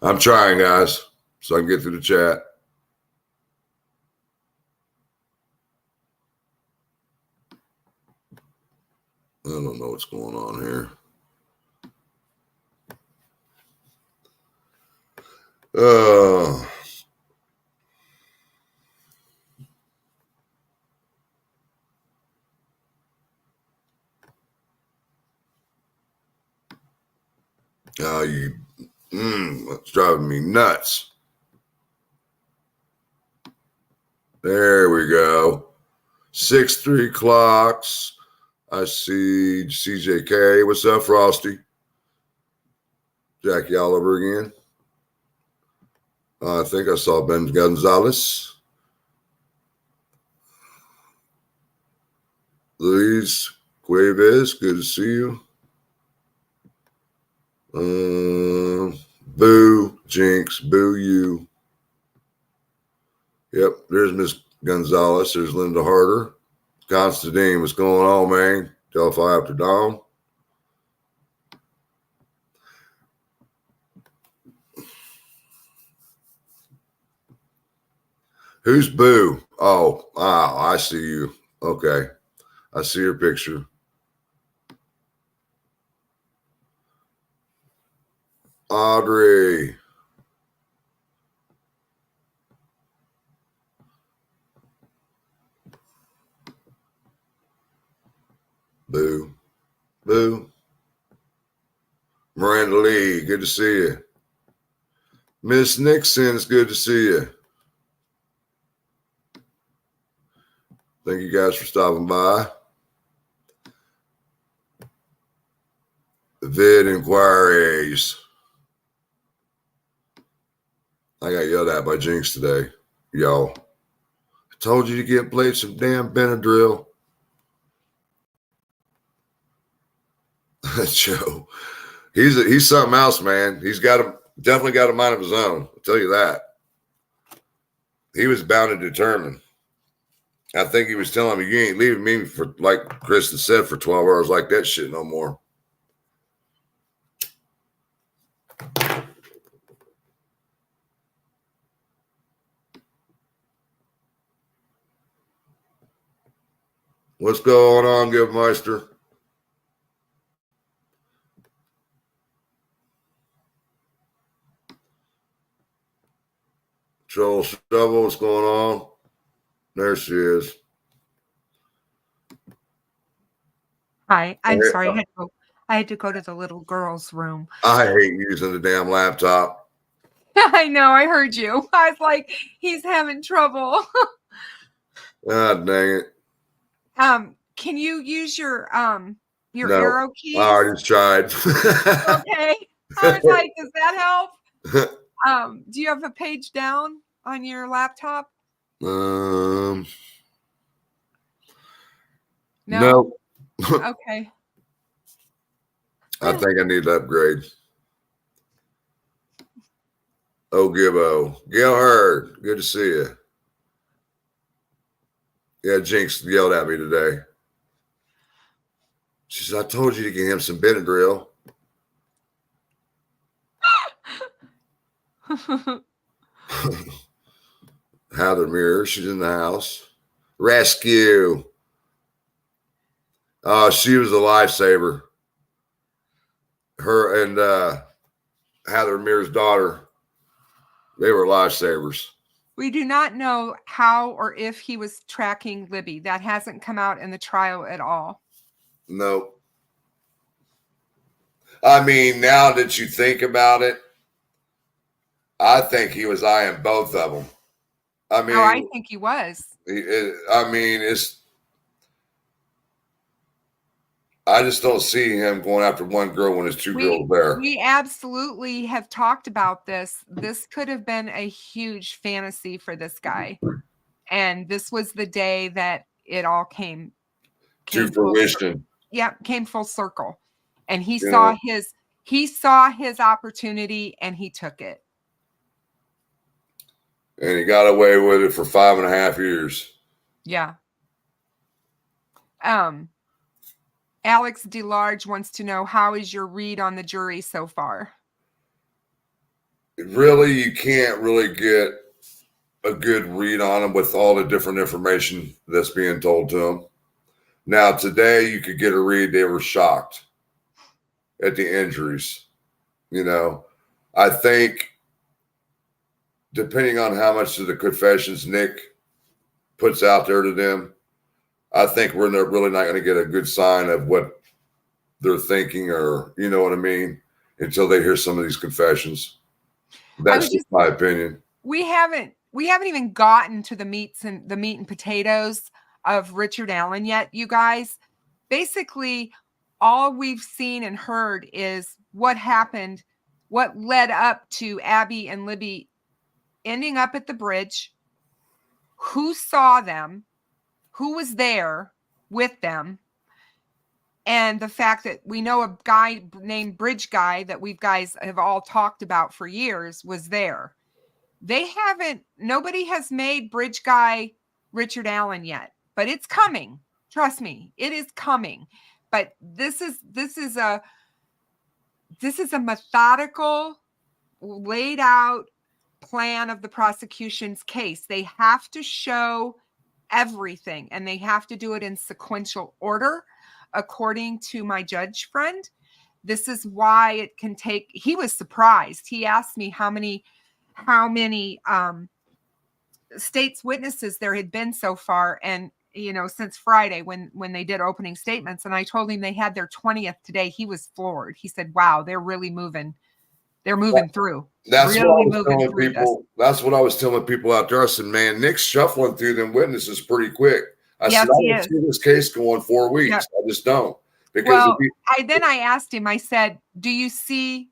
Speaker 1: I'm trying, guys, so I can get through the chat. I don't know what's going on here. It's driving me nuts. There we go. 6-3 clocks. I see CJK. What's up, Frosty? Jackie Oliver again. I think I saw Ben Gonzalez. Luis Cuevas, good to see you. Boo, Jinx, boo you. Yep, there's Miss Gonzalez. There's Linda Harder. Constantine, what's going on, man? Delphi after dawn. Who's Boo? Oh, wow, I see you. Okay. I see your picture. Audrey. Boo. Boo. Miranda Lee, good to see you. Miss Nixon, it's good to see you. Thank you guys for stopping by. Vid inquiries. I got yelled at by Jinx today. Yo, I told you to get Blade some damn Benadryl. Joe, he's something else, man. He's definitely got a mind of his own. I'll tell you that. He was bound and determined. I think he was telling me, you ain't leaving me for, like Kristen said, for 12 hours like that shit no more. What's going on, Givemeister? Joel Shovel, what's going on? There she is.
Speaker 2: Hi, I'm sorry. I had to go to the little girl's room.
Speaker 1: I hate using the damn laptop.
Speaker 2: I know. I heard you. I was like, he's having trouble.
Speaker 1: God dang it.
Speaker 2: Can you use your
Speaker 1: No,
Speaker 2: arrow keys?
Speaker 1: I already tried.
Speaker 2: Okay. I was like, does that help? Do you have a page down on your laptop?
Speaker 1: No.
Speaker 2: Okay.
Speaker 1: I think I need to upgrade. Oh, Gibbo. Gail Hurd, good to see you. Yeah, Jinx yelled at me today. She said, I told you to get him some Benadryl. Heather Mirror, she's in the house. Rescue. She was a lifesaver. Her and Heather Mirror's daughter, they were lifesavers.
Speaker 2: We do not know how or if he was tracking Libby. That hasn't come out in the trial at all.
Speaker 1: Nope. I mean, now that you think about it, I think he was eyeing both of them. I mean,
Speaker 2: I think he was.
Speaker 1: I just don't see him going after one girl when there's two girls there.
Speaker 2: We absolutely have talked about this. This could have been a huge fantasy for this guy. And this was the day that it all came
Speaker 1: to fruition.
Speaker 2: Came full circle. And he saw his opportunity and he took it.
Speaker 1: And he got away with it for 5.5 years.
Speaker 2: Yeah. Alex DeLarge wants to know, how is your read on the jury so far?
Speaker 1: Really, you can't really get a good read on them with all the different information that's being told to them. Now, today, you could get a read. They were shocked at the injuries. You know, I think depending on how much of the confessions Nick puts out there to them, I think we're really not going to get a good sign of what they're thinking, or, you know what I mean, until they hear some of these confessions. That's just my opinion.
Speaker 2: We haven't even gotten to the meat and potatoes of Richard Allen yet, you guys. Basically, all we've seen and heard is what happened, what led up to Abby and Libby ending up at the bridge, who saw them, who was there with them, and the fact that we know a guy named Bridge Guy that we guys have all talked about for years was there. Nobody has made Bridge Guy Richard Allen yet, but it's coming. Trust me, it is coming. But this is a methodical, laid out plan of the prosecution's case. They have to show everything, and they have to do it in sequential order, according to my judge friend. This is why it can take. He was surprised. He asked me how many state's witnesses there had been so far, and since Friday when they did opening statements, and I told him they had their 20th today. He was floored. He said, wow, they're really moving. They're moving through.
Speaker 1: That's what I was telling people out there. I said, man, Nick's shuffling through them witnesses pretty quick. I
Speaker 2: Yes,
Speaker 1: said, I
Speaker 2: he
Speaker 1: don't
Speaker 2: is.
Speaker 1: see this case going 4 weeks.
Speaker 2: Yep.
Speaker 1: I just don't. Because
Speaker 2: Well, I asked him, I said,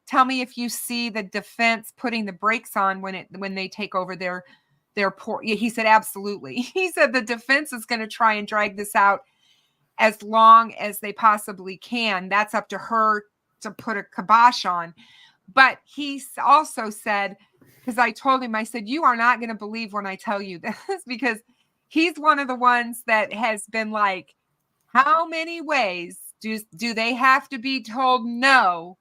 Speaker 2: tell me if you see the defense putting the brakes on when they take over their port. He said, absolutely. He said the defense is going to try and drag this out as long as they possibly can. That's up to her to put a kibosh on. But he also said, because I told him, I said, you are not going to believe when I tell you this, because he's one of the ones that has been like, how many ways do they have to be told no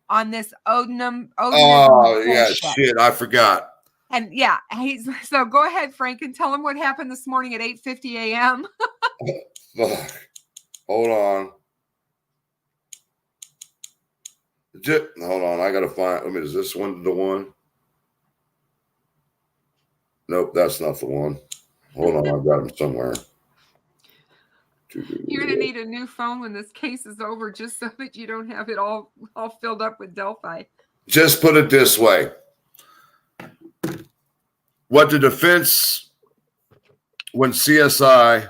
Speaker 2: on this odinism
Speaker 1: oh, yeah,
Speaker 2: bullshit?
Speaker 1: shit. I forgot.
Speaker 2: And yeah, so go ahead, Frank, and tell him what happened this morning at 8:50 a.m.
Speaker 1: Hold on. Hold on. I got to find. Is this one the one? Nope, that's not the one. Hold on. I've got him somewhere.
Speaker 2: You're going to need a new phone when this case is over, just so that you don't have it all filled up with Delphi.
Speaker 1: Just put it this way. What the defense, when CSI,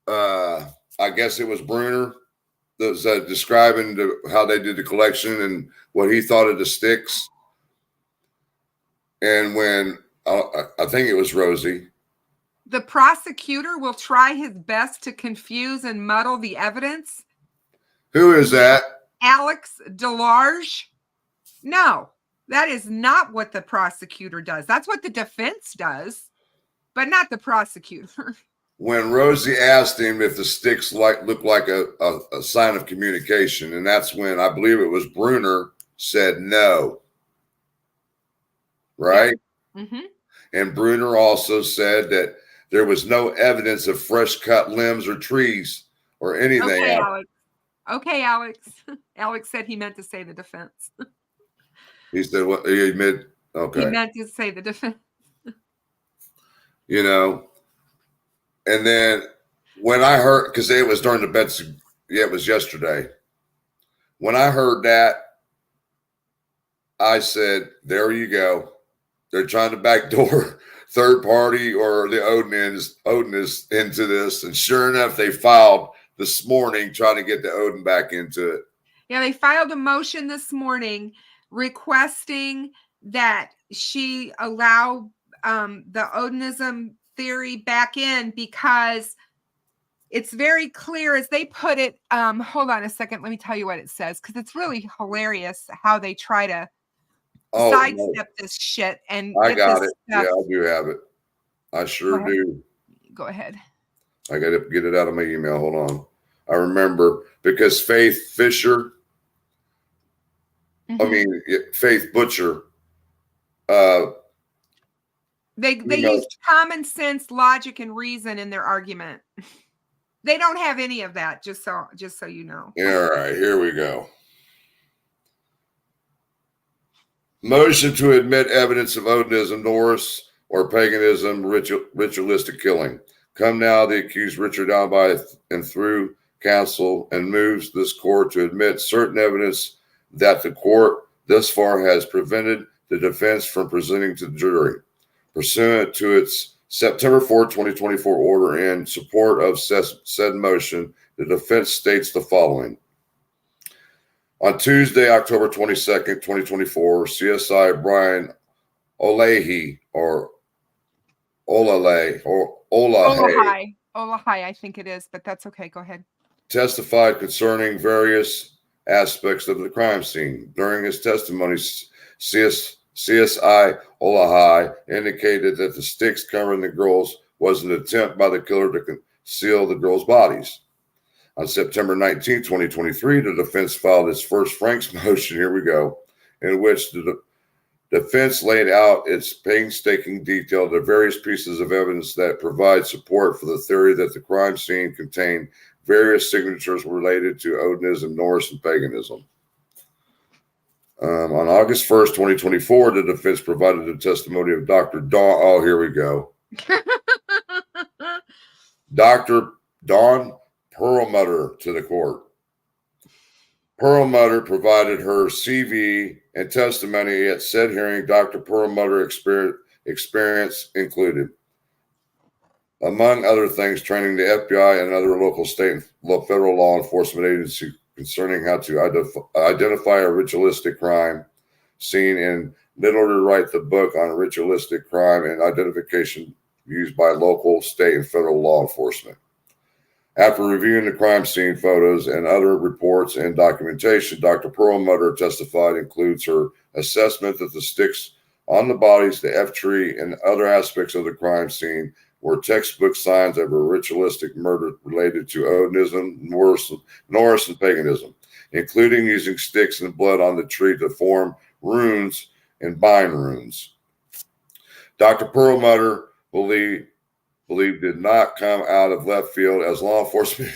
Speaker 1: I guess it was Bruner, that was describing how they did the collection and what he thought of the sticks. And when I think it was Rosie.
Speaker 2: The prosecutor will try his best to confuse and muddle the evidence.
Speaker 1: Who is that?
Speaker 2: Alex Delarge? No, that is not what the prosecutor does. That's what the defense does, but not the prosecutor.
Speaker 1: When Rosie asked him if the sticks looked like a sign of communication, and that's when I believe it was Bruner said no. Right?
Speaker 2: Yeah. Mm-hmm.
Speaker 1: And Bruner also said that there was no evidence of fresh cut limbs or trees or anything.
Speaker 2: Okay, Alex. Okay, Alex. Alex said he meant to say the defense.
Speaker 1: He said what he admitted. Okay.
Speaker 2: He meant to say the defense.
Speaker 1: You know, and then when I heard, because it was during the Betsy, it was yesterday. When I heard that, I said, there you go. They're trying to backdoor third party or the Odinists into this. And sure enough, they filed this morning trying to get the Odin back into it.
Speaker 2: Yeah, they filed a motion this morning requesting that she allow the Odinism theory back in, because it's very clear, as they put it. Hold on a second. Let me tell you what it says, because it's really hilarious how they try to sidestep this shit. And
Speaker 1: I got it. Yeah, I do have it. I sure do.
Speaker 2: Go ahead.
Speaker 1: I got to get it out of my email. Hold on. I remember, because Faith Fisher, Faith Butcher,
Speaker 2: they use common sense, logic, and reason in their argument. They don't have any of that, just so you know.
Speaker 1: Yeah, all right, here we go. Motion to admit evidence of Odinism, Norse, or paganism, ritualistic killing. Come now, the accused Richard down by and through counsel, and moves this court to admit certain evidence that the court thus far has prevented the defense from presenting to the jury. Pursuant to its September 4, 2024 order in support of said motion, the defense states the following. On Tuesday, October 22nd, 2024, CSI Brian Olahi, or Olahe,
Speaker 2: I think it is, but that's okay. Go ahead.
Speaker 1: Testified concerning various aspects of the crime scene. During his testimony, CSI Olahi indicated that the sticks covering the girls was an attempt by the killer to conceal the girls' bodies. On September 19, 2023, the defense filed its first Frank's motion, here we go, in which the defense laid out its painstaking detail of the various pieces of evidence that provide support for the theory that the crime scene contained various signatures related to Odinism, Norse, and paganism. On August 1st, 2024, the defense provided the testimony of Dr. Dawn. Oh, here we go. Dr. Dawn Perlmutter to the court. Perlmutter provided her CV and testimony at said hearing. Dr. Perlmutter experience included among other things, training the FBI and other local, state, and federal law enforcement agencies concerning how to identify a ritualistic crime scene, and in order to write the book on ritualistic crime and identification used by local, state, and federal law enforcement. After reviewing the crime scene photos and other reports and documentation, Dr. Perlmutter testified includes her assessment that the sticks on the bodies, the F tree, and other aspects of the crime scene were textbook signs of a ritualistic murder related to odinism, Norse, and paganism, including using sticks and blood on the tree to form runes and bind runes. Dr. Perlmutter believed did not come out of left field as law enforcement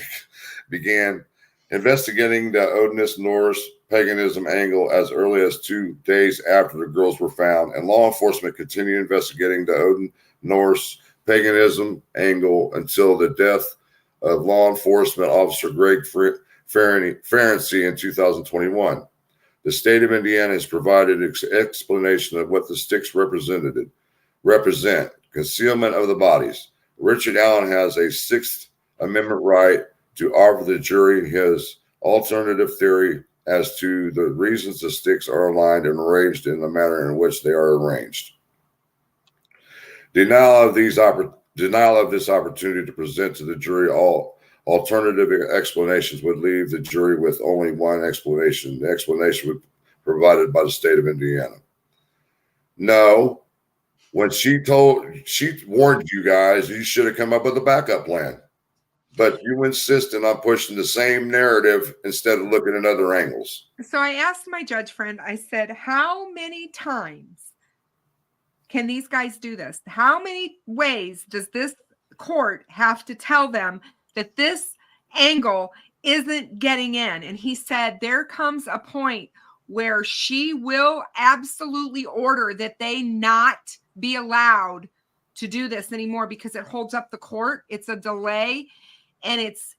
Speaker 1: began investigating the Odinist Norse paganism angle as early as 2 days after the girls were found, and law enforcement continued investigating the Odin Norse paganism angle until the death of law enforcement officer Greg Ferenczi in 2021. The state of Indiana has provided an explanation of what the sticks represent: concealment of the bodies. Richard Allen has a Sixth Amendment right to offer the jury his alternative theory as to the reasons the sticks are aligned and arranged in the manner in which they are arranged. Denial of this opportunity to present to the jury all alternative explanations would leave the jury with only one explanation. The explanation provided by the state of Indiana. No. When she warned you guys, you should have come up with a backup plan. But you insisted on pushing the same narrative instead of looking at other angles.
Speaker 2: So I asked my judge friend, I said, how many times can these guys do this? How many ways does this court have to tell them that this angle isn't getting in? And he said, there comes a point where she will absolutely order that they not be allowed to do this anymore because it holds up the court. It's a delay, and it's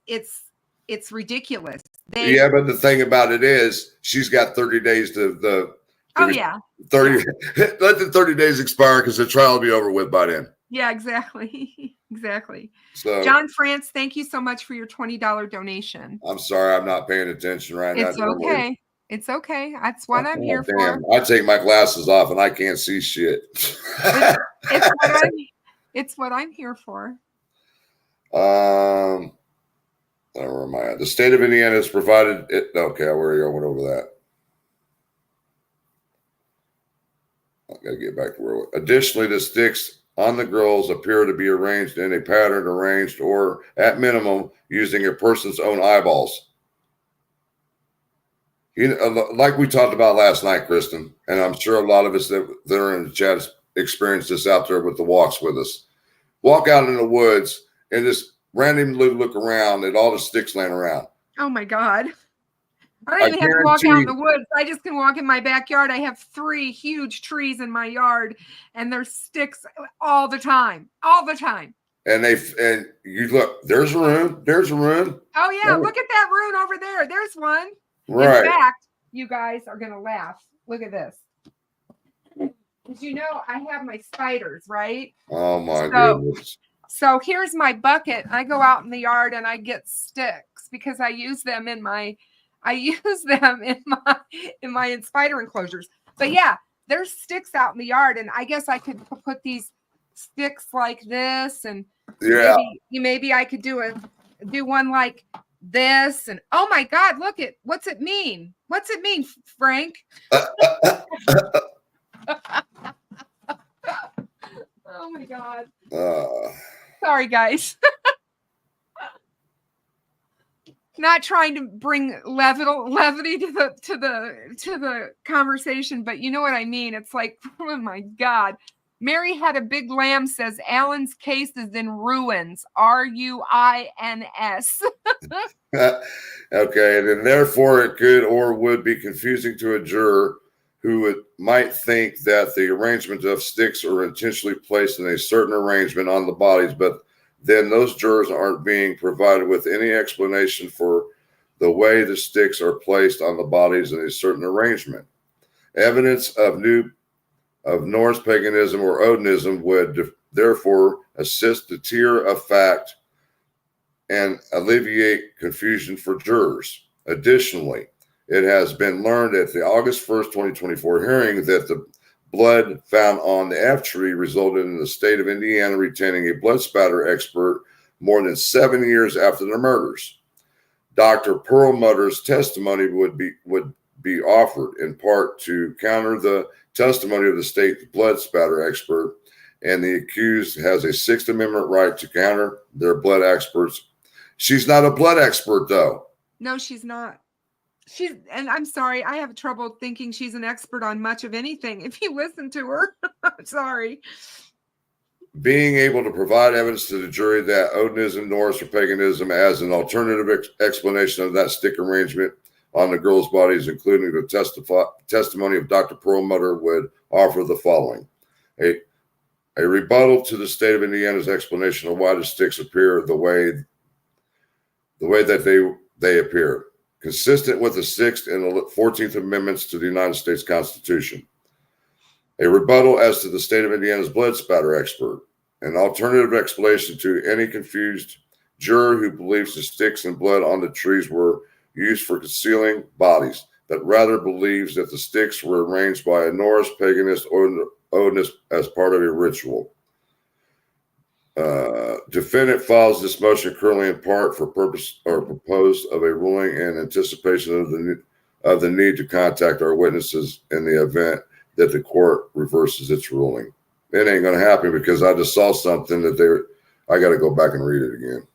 Speaker 2: ridiculous.
Speaker 1: Yeah, but the thing about it is, she's got 30 days to let the 30 days expire because the trial will be over with by then.
Speaker 2: Yeah, exactly. Exactly.
Speaker 1: So,
Speaker 2: John France, thank you so much for your $20 donation.
Speaker 1: I'm sorry, I'm not paying attention right now.
Speaker 2: It's okay. It's okay. That's what I'm here for.
Speaker 1: I take my glasses off and I can't see shit.
Speaker 2: It's what I'm here for.
Speaker 1: Where am I at? The state of Indiana has provided it. Okay, I went over that. I gotta get back to where. Additionally, the sticks on the girls appear to be arranged in a pattern, or at minimum using a person's own eyeballs. You know, like we talked about last night, Kristen, and I'm sure a lot of us that are in the chat experienced this out there with the walks with us. Walk out in the woods and just randomly look around at all the sticks laying around.
Speaker 2: Oh my God. I don't even have to walk out in the woods. I just can walk in my backyard. I have 3 huge trees in my yard, and there's sticks all the time. All the time.
Speaker 1: And you look, there's a rune. There's a rune.
Speaker 2: Oh yeah, look at that rune over there. There's one.
Speaker 1: Right.
Speaker 2: In fact, you guys are going to laugh. Look at this. Because you know I have my spiders, right?
Speaker 1: Oh my goodness.
Speaker 2: So here's my bucket. I go out in the yard and I get sticks because I use them in my spider enclosures. But yeah, there's sticks out in the yard, and I guess I could put these sticks like this, and
Speaker 1: yeah,
Speaker 2: maybe I could do one like this. And oh my God, look at what's it mean? What's it mean, Frank? Oh my God. Sorry, guys. Not trying to bring levity to the conversation, but you know what I mean. It's like, oh my God. Mary Had a Big Lamb says Alan's case is in ruins. RUINS.
Speaker 1: Okay, and then therefore it could or would be confusing to a juror who might think that the arrangement of sticks are intentionally placed in a certain arrangement on the bodies, but then those jurors aren't being provided with any explanation for the way the sticks are placed on the bodies in a certain arrangement. Evidence of Norse paganism or odinism would therefore assist the tier of fact and alleviate confusion for jurors. Additionally, it has been learned at the August 1st, 2024 hearing that the blood found on the F tree resulted in the state of Indiana retaining a blood spatter expert more than 7 years after the murders. Dr. Perlmutter's testimony would be offered in part to counter the testimony of the state blood spatter expert, and the accused has a Sixth Amendment right to counter their blood experts. She's not a blood expert, though.
Speaker 2: No, she's not. And I'm sorry, I have trouble thinking she's an expert on much of anything. If you listen to her, I'm sorry.
Speaker 1: Being able to provide evidence to the jury that odinism, Norse, or paganism as an alternative explanation of that stick arrangement on the girls' bodies, including the testimony of Dr. Perlmutter, would offer the following. A rebuttal to the state of Indiana's explanation of why the sticks appear the way that they appear, consistent with the 6th and the 14th Amendments to the United States Constitution. A rebuttal as to the state of Indiana's blood spatter expert. An alternative explanation to any confused juror who believes the sticks and blood on the trees were used for concealing bodies, but rather believes that the sticks were arranged by a Norse, paganist, or Odinist as part of a ritual. Defendant files this motion currently in part for purpose or proposed of a ruling in anticipation of the need to contact our witnesses in the event that the court reverses its ruling. It ain't going to happen because I just saw something that I got to go back and read it again.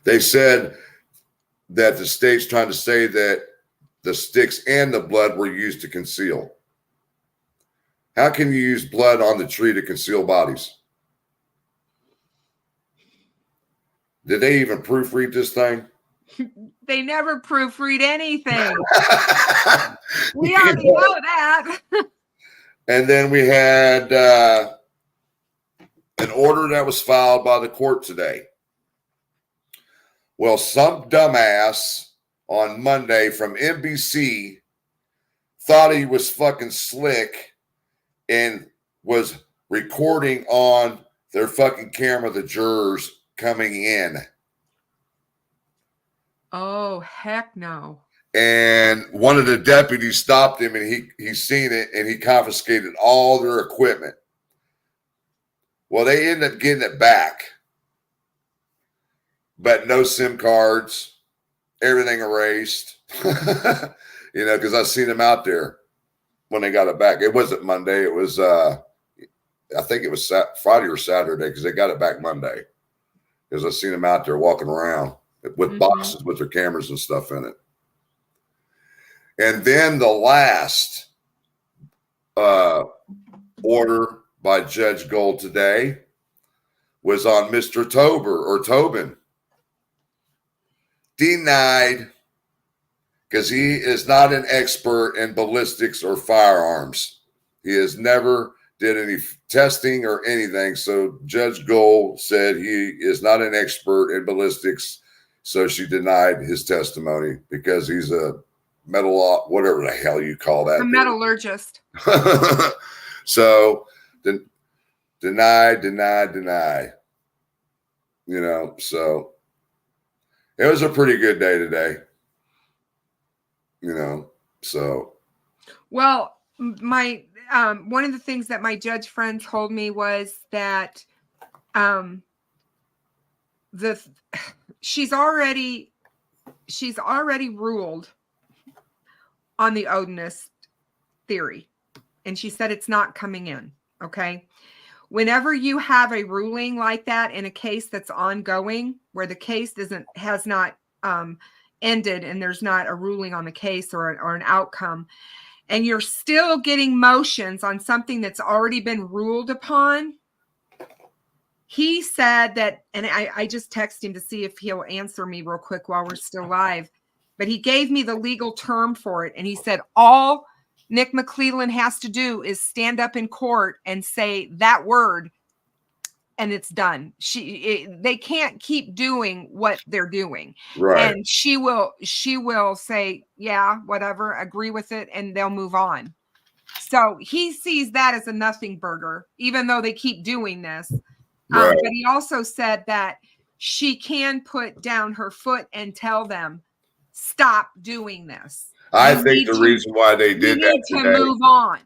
Speaker 1: They said that the state's trying to say that the sticks and the blood were used to conceal. How can you use blood on the tree to conceal bodies? Did they even proofread this thing?
Speaker 2: They never proofread anything. We already know that.
Speaker 1: And then we had an order that was filed by the court today. Well, some dumbass on Monday from NBC thought he was fucking slick and was recording on their fucking camera the jurors coming in.
Speaker 2: Oh, heck no.
Speaker 1: And one of the deputies stopped him, and he seen it, and he confiscated all their equipment. Well, they ended up getting it back. But no SIM cards, everything erased. Because I seen them out there when they got it back. It wasn't Monday. It was, I think it was Friday or Saturday, because they got it back Monday. Because I seen them out there walking around with boxes with their cameras and stuff in it. And then the last order by Judge Gold today was on Mr. Tobin. Denied, because he is not an expert in ballistics or firearms. He has never did any testing or anything. So Judge Gold said he is not an expert in ballistics. So she denied his testimony because he's a whatever the hell you call that.
Speaker 2: A metallurgist.
Speaker 1: So deny. So it was a pretty good day today. So.
Speaker 2: Well, my one of the things that my judge friend told me was that she's already ruled on the Odinist theory, and she said it's not coming in. Okay. Whenever you have a ruling like that in a case that's ongoing, where the case has not ended and there's not a ruling on the case or an outcome, and you're still getting motions on something that's already been ruled upon, he said that, and I just texted him to see if he'll answer me real quick while we're still live, but he gave me the legal term for it, and he said all Nick McClellan has to do is stand up in court and say that word, and it's done. They can't keep doing what they're doing.
Speaker 1: Right.
Speaker 2: And she will say, yeah, whatever, agree with it, and they'll move on. So he sees that as a nothing burger, even though they keep doing this.
Speaker 1: Right.
Speaker 2: But he also said that she can put down her foot and tell them, stop doing this.
Speaker 1: I think the reason why they did that
Speaker 2: to move on.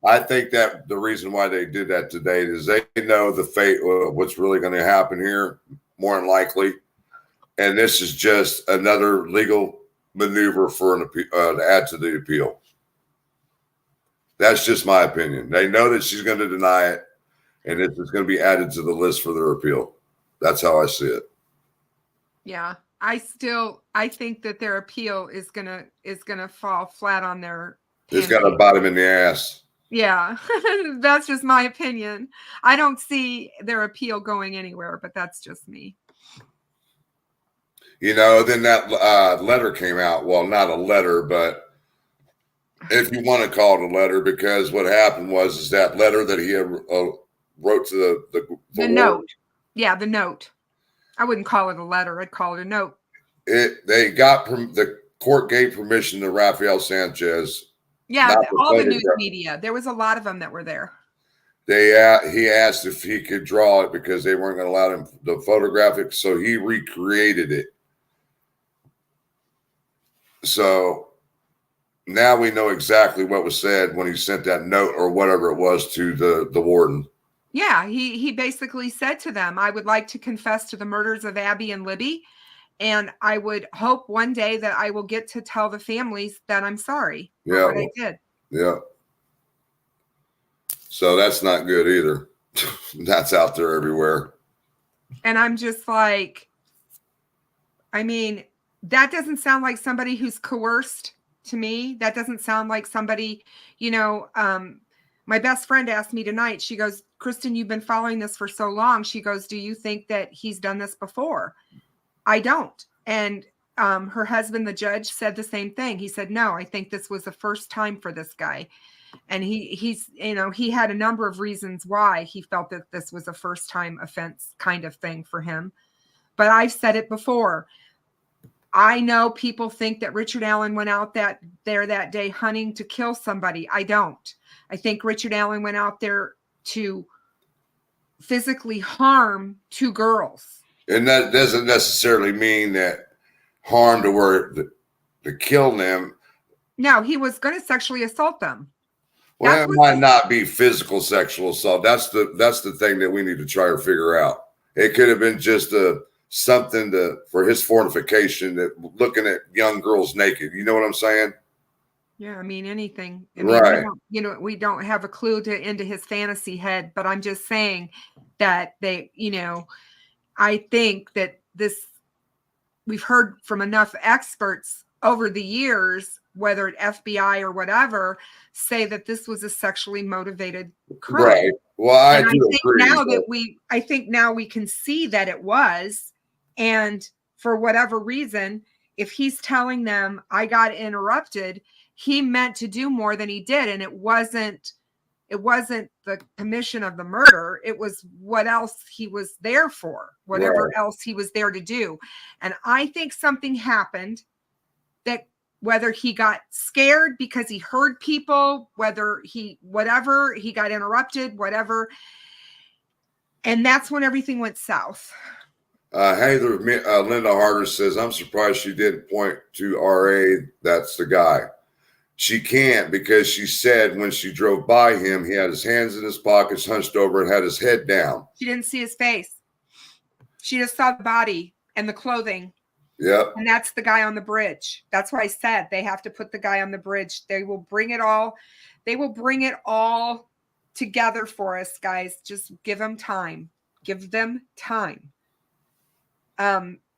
Speaker 1: I think that the reason why they did that today is they know the fate of what's really going to happen here, more than likely. And this is just another legal maneuver for an to add to the appeal. That's just my opinion. They know that she's going to deny it, and it's going to be added to the list for their appeal. That's how I see it.
Speaker 2: Yeah, I think that their appeal is gonna fall flat on their.
Speaker 1: It's got to bite them in the ass.
Speaker 2: Yeah, that's just my opinion. I don't see their appeal going anywhere, but that's just me.
Speaker 1: You know, then that letter came out. Well, not a letter, but if you want to call it a letter, because what happened was that letter that he had, wrote to the
Speaker 2: note. Yeah, the note. I wouldn't call it a letter. I'd call it a note.
Speaker 1: The court gave permission to Rafael Sanchez.
Speaker 2: Yeah, all the news media. There was a lot of them that were there.
Speaker 1: He asked if he could draw it because they weren't going to allow him to photograph it, so he recreated it. So now we know exactly what was said when he sent that note or whatever it was to the warden.
Speaker 2: Yeah, he basically said to them, I would like to confess to the murders of Abby and Libby, and I would hope one day that I will get to tell the families that I'm sorry for what I did.
Speaker 1: Yeah. So that's not good either. That's out there everywhere.
Speaker 2: And I'm just like, I mean, that doesn't sound like somebody who's coerced to me. That doesn't sound like somebody, my best friend asked me tonight, she goes, Kristen, you've been following this for so long. She goes, do you think that he's done this before? I don't. And her husband, the judge, said the same thing. He said, no, I think this was the first time for this guy. And he had a number of reasons why he felt that this was a first time offense kind of thing for him. But I've said it before. I know people think that Richard Allen went out that day hunting to kill somebody. I don't. I think Richard Allen went out there to physically harm two girls.
Speaker 1: And that doesn't necessarily mean that harm to where to kill them.
Speaker 2: No, he was going to sexually assault them.
Speaker 1: Well, it might not be physical sexual assault. That's the thing that we need to try to figure out. It could have been just something for his fortification, that looking at young girls naked. You know what I'm saying?
Speaker 2: Yeah, I mean anything.
Speaker 1: Right.
Speaker 2: We don't have a clue into his fantasy head, but I'm just saying that I think that we've heard from enough experts over the years, whether it FBI or whatever, say that this was a sexually motivated crime. Right.
Speaker 1: Well, I do agree.
Speaker 2: I think now we can see that it was, and for whatever reason, if he's telling them I got interrupted, he meant to do more than he did, and it wasn't the commission of the murder. It was what else he was there for, whatever else he was there to do. And I think something happened that, whether he got scared because he heard people, whether he got interrupted, whatever. And that's when everything went south.
Speaker 1: Linda Harder says, I'm surprised she didn't point to RA. That's the guy. She can't, because she said when she drove by him, he had his hands in his pockets, hunched over, and had his head down.
Speaker 2: She didn't see his face. She just saw the body and the clothing.
Speaker 1: Yep.
Speaker 2: And that's the guy on the bridge. That's why I said they have to put the guy on the bridge. They will bring it all. They will bring it all together for us, guys. Just give them time. Give them time.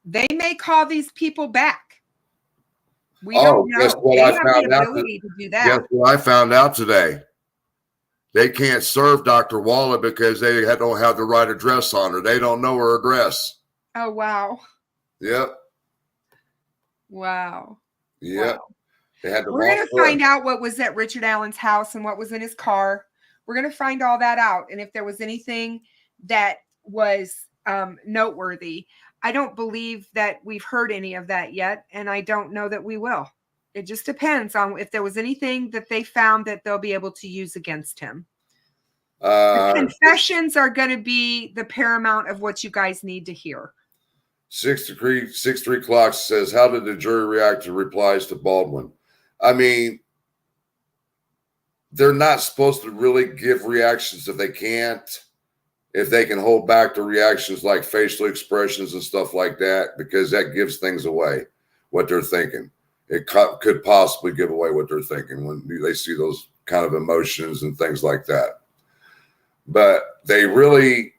Speaker 2: They may call these people back. We don't know.
Speaker 1: Guess what I found out to do that. Guess what I found out today? They can't serve Dr. Waller because they don't have the right address on her. They don't know her address.
Speaker 2: Oh, wow.
Speaker 1: Yep.
Speaker 2: Wow.
Speaker 1: Yep.
Speaker 2: Wow. We're going to find out what was at Richard Allen's house and what was in his car. We're going to find all that out. And if there was anything that was noteworthy. I don't believe that we've heard any of that yet, and I don't know that we will. It just depends on if there was anything that they found that they'll be able to use against him. The confessions are going to be the paramount of what you guys need to hear.
Speaker 1: 63 Clocks says, how did the jury react to replies to Baldwin? I mean, they're not supposed to really give reactions if they can't. If they can hold back the reactions like facial expressions and stuff like that, because that gives things away, what they're thinking. It could possibly give away what they're thinking when they see those kind of emotions and things like that. But they really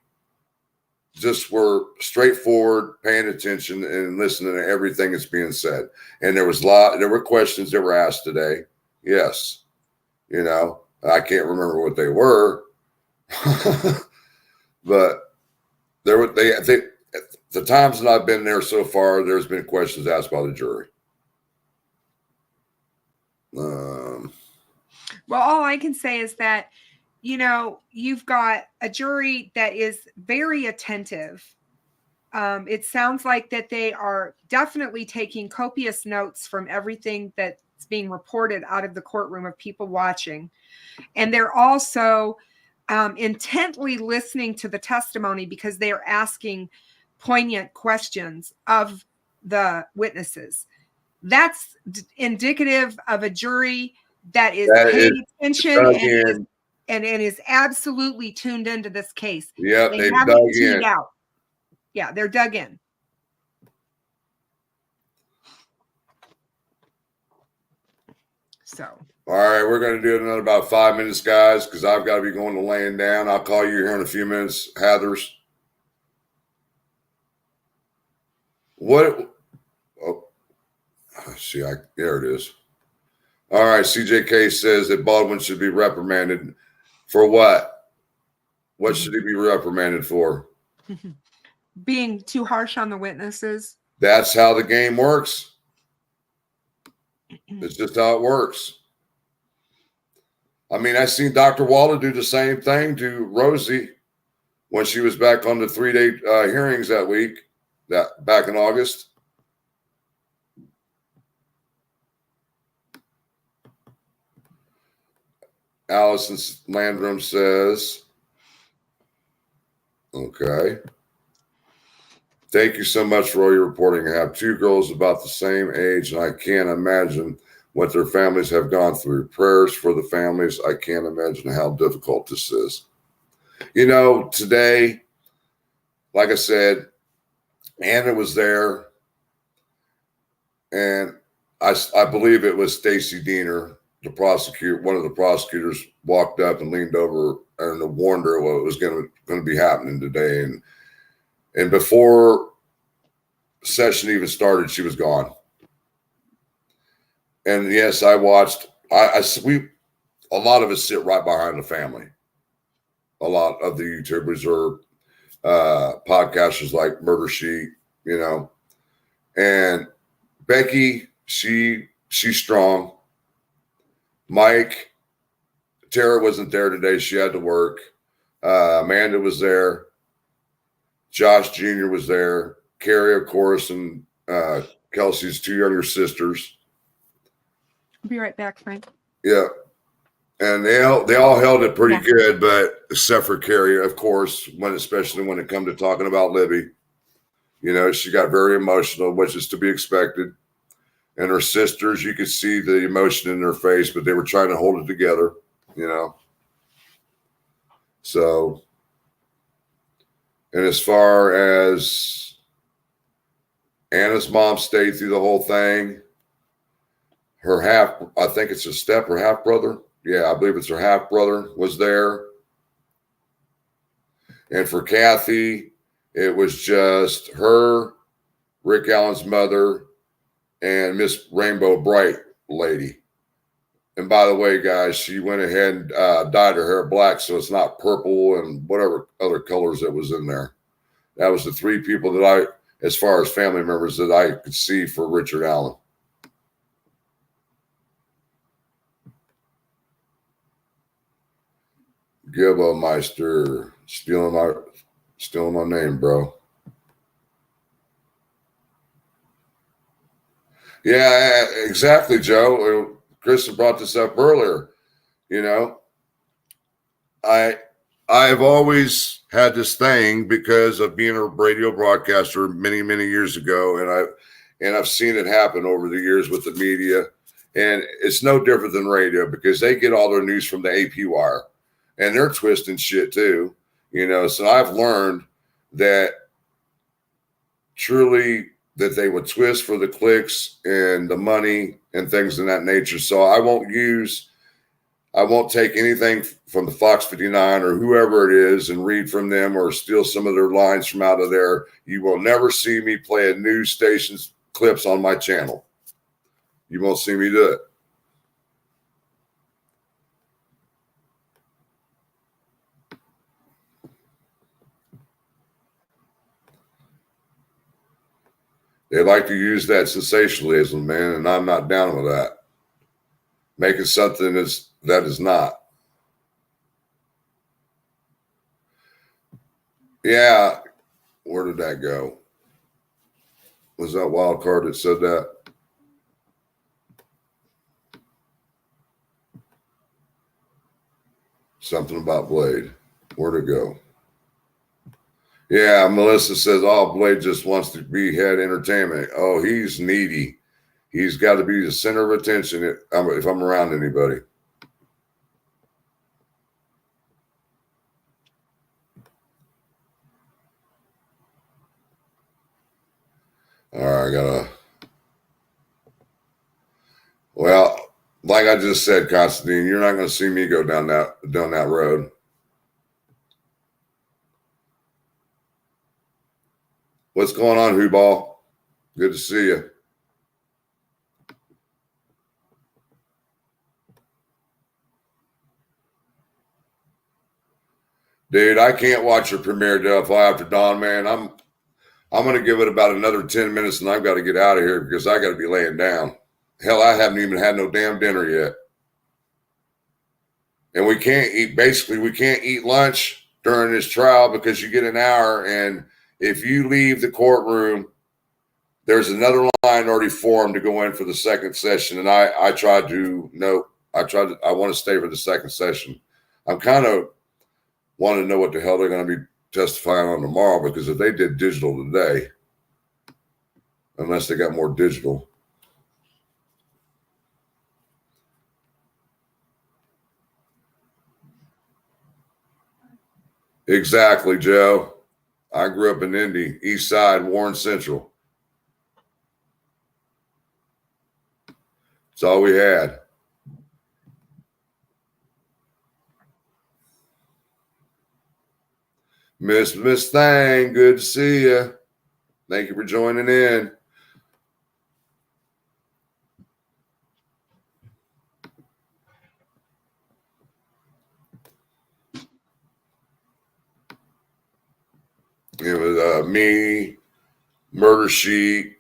Speaker 1: just were straightforward, paying attention and listening to everything that's being said. And there were questions that were asked today. Yes. You know, I can't remember what they were. But the times that I've been there so far, there's been questions asked by the jury.
Speaker 2: Well, all I can say is that, you know, you've got a jury that is very attentive. It sounds like that they are definitely taking copious notes from everything that's being reported out of the courtroom of people watching. And they're also intently listening to the testimony because they are asking poignant questions of the witnesses. That's indicative of a jury that is paying attention and is absolutely tuned into this case.
Speaker 1: Yeah,
Speaker 2: they haven't tuned out. Yeah, they're dug in. So.
Speaker 1: All right, we're going to do another about 5 minutes, guys, because I've got to be going to laying down. I'll call you here in a few minutes, Hathers. What? Oh, see, there it is. All right, CJK says that Baldwin should be reprimanded for what? What should he be reprimanded for?
Speaker 2: Being too harsh on the witnesses.
Speaker 1: That's how the game works. It's just how it works. I mean, I seen Dr. Waller do the same thing to Rosie when she was back on the 3-day hearings that week, back in August. Allison Landrum says, okay. Thank you so much for all your reporting. I have 2 girls about the same age, and I can't imagine what their families have gone through. Prayers for the families. I can't imagine how difficult this is. You know, today, like I said, Anna was there, and I believe it was Stacy Diener, one of the prosecutors, walked up and leaned over and warned her what was going to be happening today. And before session even started, she was gone. And yes, I watched. A lot of us sit right behind the family. A lot of the YouTubers or podcasters like Murder Sheet, you know. And Becky, she's strong. Mike, Tara wasn't there today. She had to work. Amanda was there. Josh Jr. was there. Carrie, of course, and Kelsey's 2 younger sisters.
Speaker 2: I'll be right back, Frank.
Speaker 1: Yeah. And they all held it pretty good, but except for Carrie, of course, especially when it come to talking about Libby. You know, she got very emotional, which is to be expected. And her sisters, you could see the emotion in their face, but they were trying to hold it together, you know. So, and as far as Anna's mom stayed through the whole thing, I think it's her half brother. Yeah, I believe it's her half brother was there. And for Kathy, it was just her, Rick Allen's mother, and Miss Rainbow Bright lady. And by the way, guys, she went ahead and dyed her hair black, so it's not purple and whatever other colors that was in there. That was the 3 people that as far as family members, that I could see for Richard Allen. Gibbo Meister, stealing my name, bro. Yeah, exactly, Joe. Kristen brought this up earlier. You know, I've always had this thing because of being a radio broadcaster many, many years ago, and I've seen it happen over the years with the media, and it's no different than radio because they get all their news from the AP wire, and they're twisting shit too. So I've learned that truly that they would twist for the clicks and the money and things of that nature. So I won't take anything from the Fox 59 or whoever it is and read from them or steal some of their lines from out of there. You will never see me play a news station's clips on my channel. You won't see me do it. They like to use that sensationalism, man, and I'm not down with that. Making something that is not. Yeah, where did that go? Was that wild card that said that? Something about Blade. Where'd it go? Yeah, Melissa says, oh, Blade just wants to be head entertainment. Oh, he's needy. He's got to be the center of attention if I'm around anybody. All right, well, like I just said, Constantine, you're not going to see me go down that road. What's going on, Hooball? Good to see you. Dude, I can't watch your premiere till after dawn, man. I'm going to give it about another 10 minutes and I've got to get out of here because I got to be laying down. Hell, I haven't even had no damn dinner yet. And we can't eat lunch during this trial because you get an hour. And if you leave the courtroom, there's another line already formed to go in for the second session. And I want to stay for the second session. I'm kind of want to know what the hell they're going to be testifying on tomorrow, because if they did digital today, unless they got more digital. Exactly, Joe. I grew up in Indy, East Side, Warren Central. That's all we had. Miss Thang, good to see you. Thank you for joining in. It was me, Murder Sheet.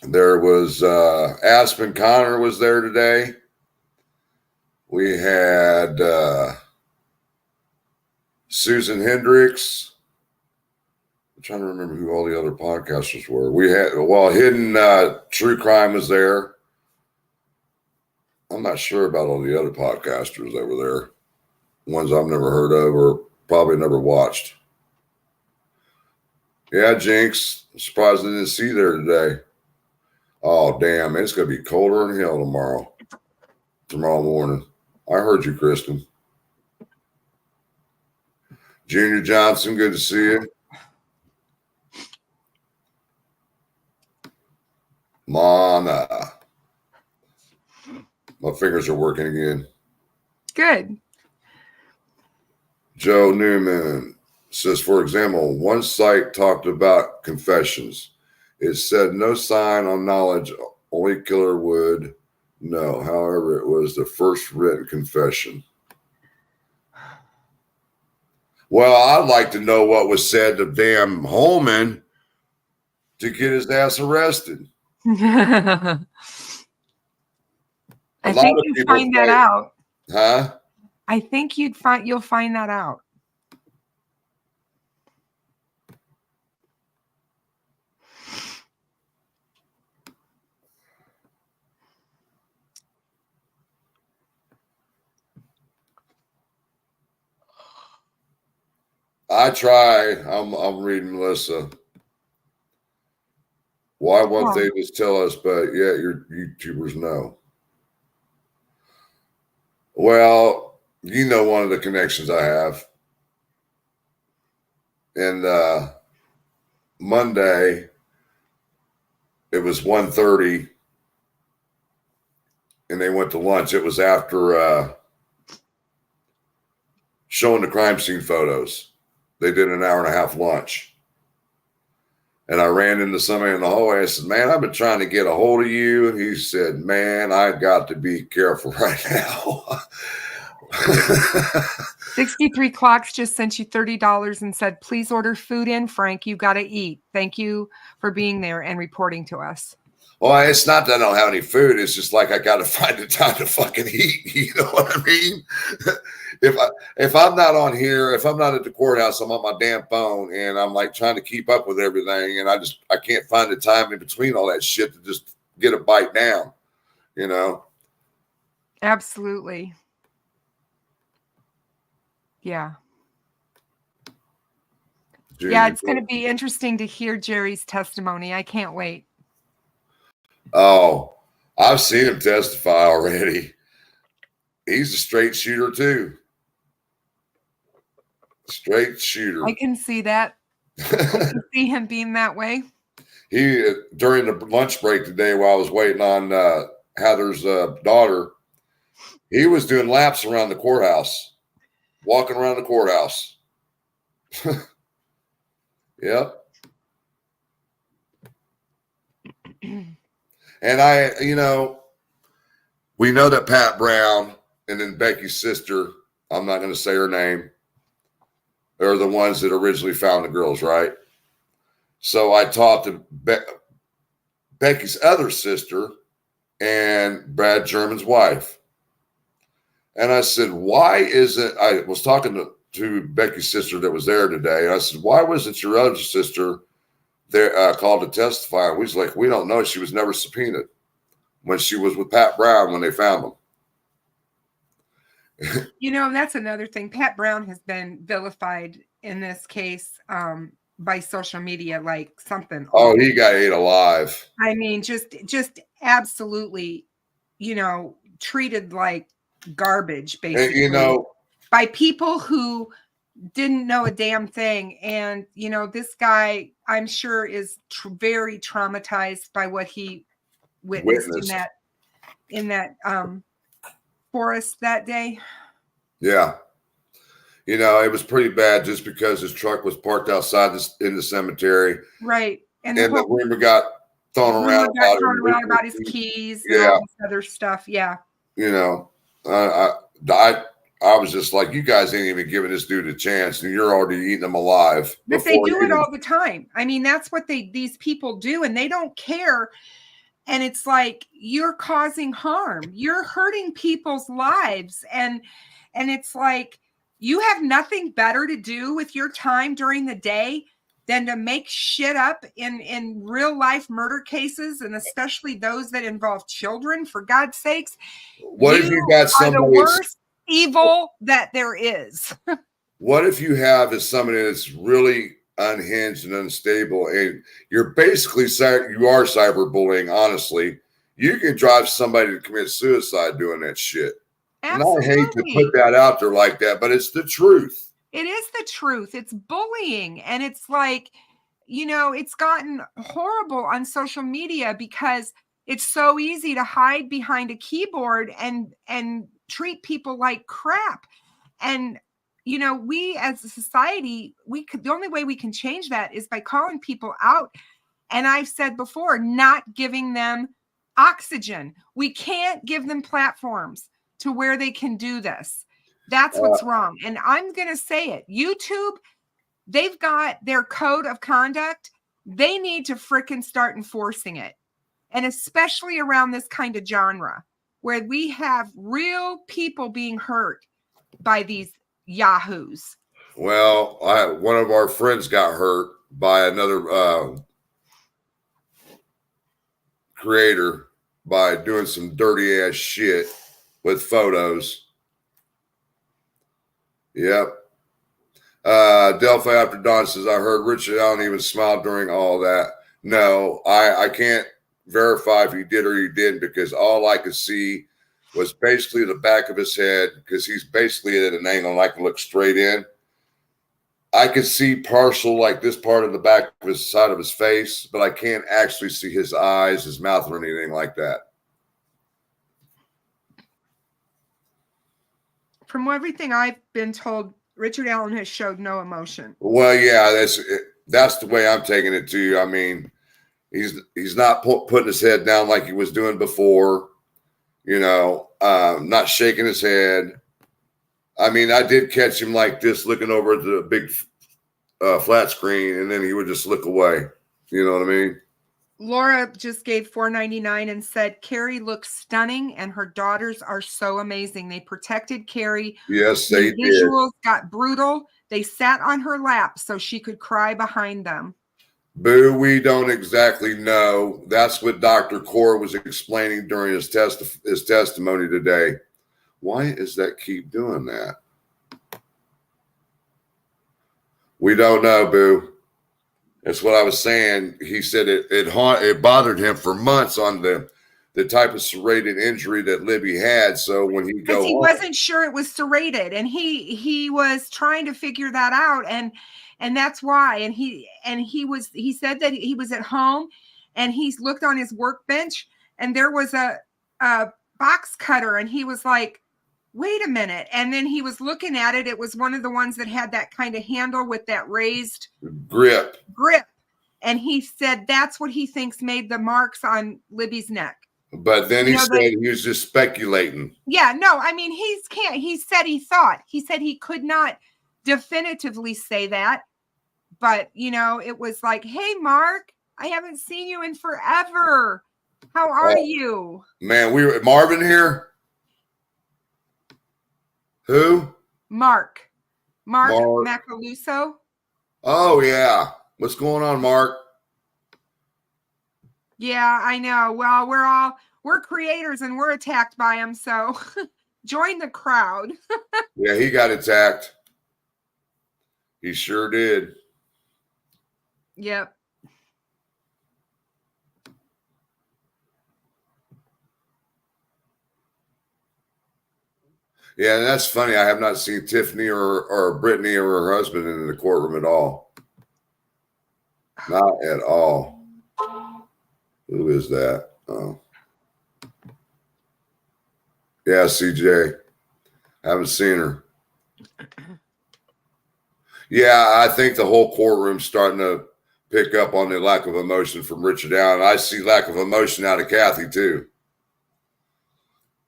Speaker 1: There was Aspen Connor was there today. We had Susan Hendricks. I'm trying to remember who all the other podcasters were. We had, Hidden True Crime was there. I'm not sure about all the other podcasters that were there. Ones I've never heard of or probably never watched. Yeah, Jinx. I'm surprised I didn't see you there today. Oh, damn. It's going to be colder than hell tomorrow morning. I heard you, Kristen. Junior Johnson, good to see you. Mana. My fingers are working again.
Speaker 2: Good.
Speaker 1: Joe Newman says, for example, one site talked about confessions. It said no sign on knowledge, only killer would know. However, it was the first written confession. Well, I'd like to know what was said to damn Holman to get his ass arrested.
Speaker 2: I think you'd find that out.
Speaker 1: Huh?
Speaker 2: I think you'll find that out.
Speaker 1: I try. I'm reading Melissa. Why won't they just tell us? But yeah, your YouTubers know. Well, you know one of the connections I have. And Monday, it was 1:30, and they went to lunch. It was after showing the crime scene photos. They did an hour and a half lunch. And I ran into somebody in the hallway. I said, man, I've been trying to get a hold of you. And he said, man, I've got to be careful right now.
Speaker 2: 63 Clocks just sent you $30 and said, please order food in, Frank. You got to eat. Thank you for being there and reporting to us.
Speaker 1: Well, it's not that I don't have any food. It's just like I got to find the time to fucking eat. You know what I mean? If I'm not on here, if I'm not at the courthouse, I'm on my damn phone and I'm like trying to keep up with everything, and I can't find the time in between all that shit to just get a bite down. You know?
Speaker 2: Absolutely. Yeah. Jeez, yeah, it's going to be interesting to hear Jerry's testimony. I can't wait.
Speaker 1: Oh, I've seen him testify already. He's a straight shooter too. Straight shooter.
Speaker 2: I can see that. I can see him being that way.
Speaker 1: He, during the lunch break today while I was waiting on Heather's daughter, he was doing laps around the courthouse, walking around the courthouse. Yep. And we know that Pat Brown and then Becky's sister, I'm not going to say her name, are the ones that originally found the girls, right? So I talked to Becky's other sister and Brad German's wife. And I said, why isn't, I was talking to Becky's sister that was there today. And I said, why wasn't your other sister there called to testify? And we was like, we don't know. She was never subpoenaed when she was with Pat Brown when they found them.
Speaker 2: That's another thing. Pat Brown has been vilified in this case by social media like something.
Speaker 1: Oh, he got ate alive.
Speaker 2: I mean, just absolutely, treated like garbage, basically.
Speaker 1: And,
Speaker 2: by people who didn't know a damn thing. And, this guy, I'm sure, is very traumatized by what he witnessed. in that forest that day.
Speaker 1: Yeah. It was pretty bad just because his truck was parked outside in the cemetery.
Speaker 2: Right.
Speaker 1: And the rumor got thrown around
Speaker 2: about his keys and all this other stuff. Yeah.
Speaker 1: I was just like, you guys ain't even giving this dude a chance, and you're already eating him alive.
Speaker 2: But they do it all the time. I mean, that's what these people do, and they don't care. And it's like, you're causing harm. You're hurting people's lives. And it's like, you have nothing better to do with your time during the day than to make shit up in real life murder cases, and especially those that involve children, for God's sakes.
Speaker 1: What if you got somebody,
Speaker 2: the worst evil that there is?
Speaker 1: What if you have somebody that's really unhinged and unstable, and you're basically you are cyberbullying? Honestly, you can drive somebody to commit suicide doing that shit.
Speaker 2: Absolutely.
Speaker 1: And I hate to put that out there like that, but it's the truth.
Speaker 2: It is the truth. It's bullying. And it's like, it's gotten horrible on social media because it's so easy to hide behind a keyboard and treat people like crap. And, we as a society, the only way we can change that is by calling people out. And I've said before, not giving them oxygen. We can't give them platforms to where they can do this. That's what's wrong. And I'm going to say it. YouTube, they've got their code of conduct. They need to frickin' start enforcing it. And especially around this kind of genre where we have real people being hurt by these yahoos.
Speaker 1: Well, one of our friends got hurt by another creator by doing some dirty ass shit with photos. Yep. Delphi After Dawn says, I heard Richard Allen even smiled during all that. No, I can't verify if he did or he didn't, because all I could see was basically the back of his head, because he's basically at an angle and I can look straight in. I could see partial, like this part of the back of his side of his face, but I can't actually see his eyes, his mouth, or anything like that.
Speaker 2: From everything I've been told, Richard Allen has showed no emotion.
Speaker 1: Well, yeah, that's the way I'm taking it too. I mean, he's not putting his head down like he was doing before, you know, not shaking his head. I mean, I did catch him like this, looking over at the big flat screen, and then he would just look away. You know what I mean?
Speaker 2: Laura just gave $4.99 and said, Carrie looks stunning and her daughters are so amazing. They protected Carrie.
Speaker 1: Yes, they did.
Speaker 2: Visuals got brutal. They sat on her lap so she could cry behind them.
Speaker 1: Boo, we don't exactly know. That's what Dr. Core was explaining during his testimony today. Why is that keep doing that? We don't know, Boo. That's what I was saying. He said it bothered him for months on the type of serrated injury that Libby had. So when he
Speaker 2: because he wasn't sure it was serrated, and he was trying to figure that out, and that's why. And he said that he was at home, and he looked on his workbench, and there was a box cutter, and he was like, wait a minute. And then he was looking at it. It was one of the ones that had that kind of handle with that raised grip. And he said that's what he thinks made the marks on Libby's neck.
Speaker 1: But then he said he was just speculating.
Speaker 2: Yeah, no, I mean, he said he could not definitively say that. But, you know, it was like, hey, Mark, I haven't seen you in forever. How are you?
Speaker 1: Man, Marvin here? Who?
Speaker 2: Mark Macaluso.
Speaker 1: Oh, yeah. What's going on, Mark?
Speaker 2: Yeah, I know. Well, we're creators and we're attacked by him. So join the crowd.
Speaker 1: Yeah, he got attacked. He sure did.
Speaker 2: Yep.
Speaker 1: Yeah, and that's funny. I have not seen Tiffany or Brittany or her husband in the courtroom at all. Not at all. Who is that? Oh. Yeah, CJ. Haven't seen her. Yeah, I think the whole courtroom's starting to pick up on the lack of emotion from Richard Allen. I see lack of emotion out of Kathy, too.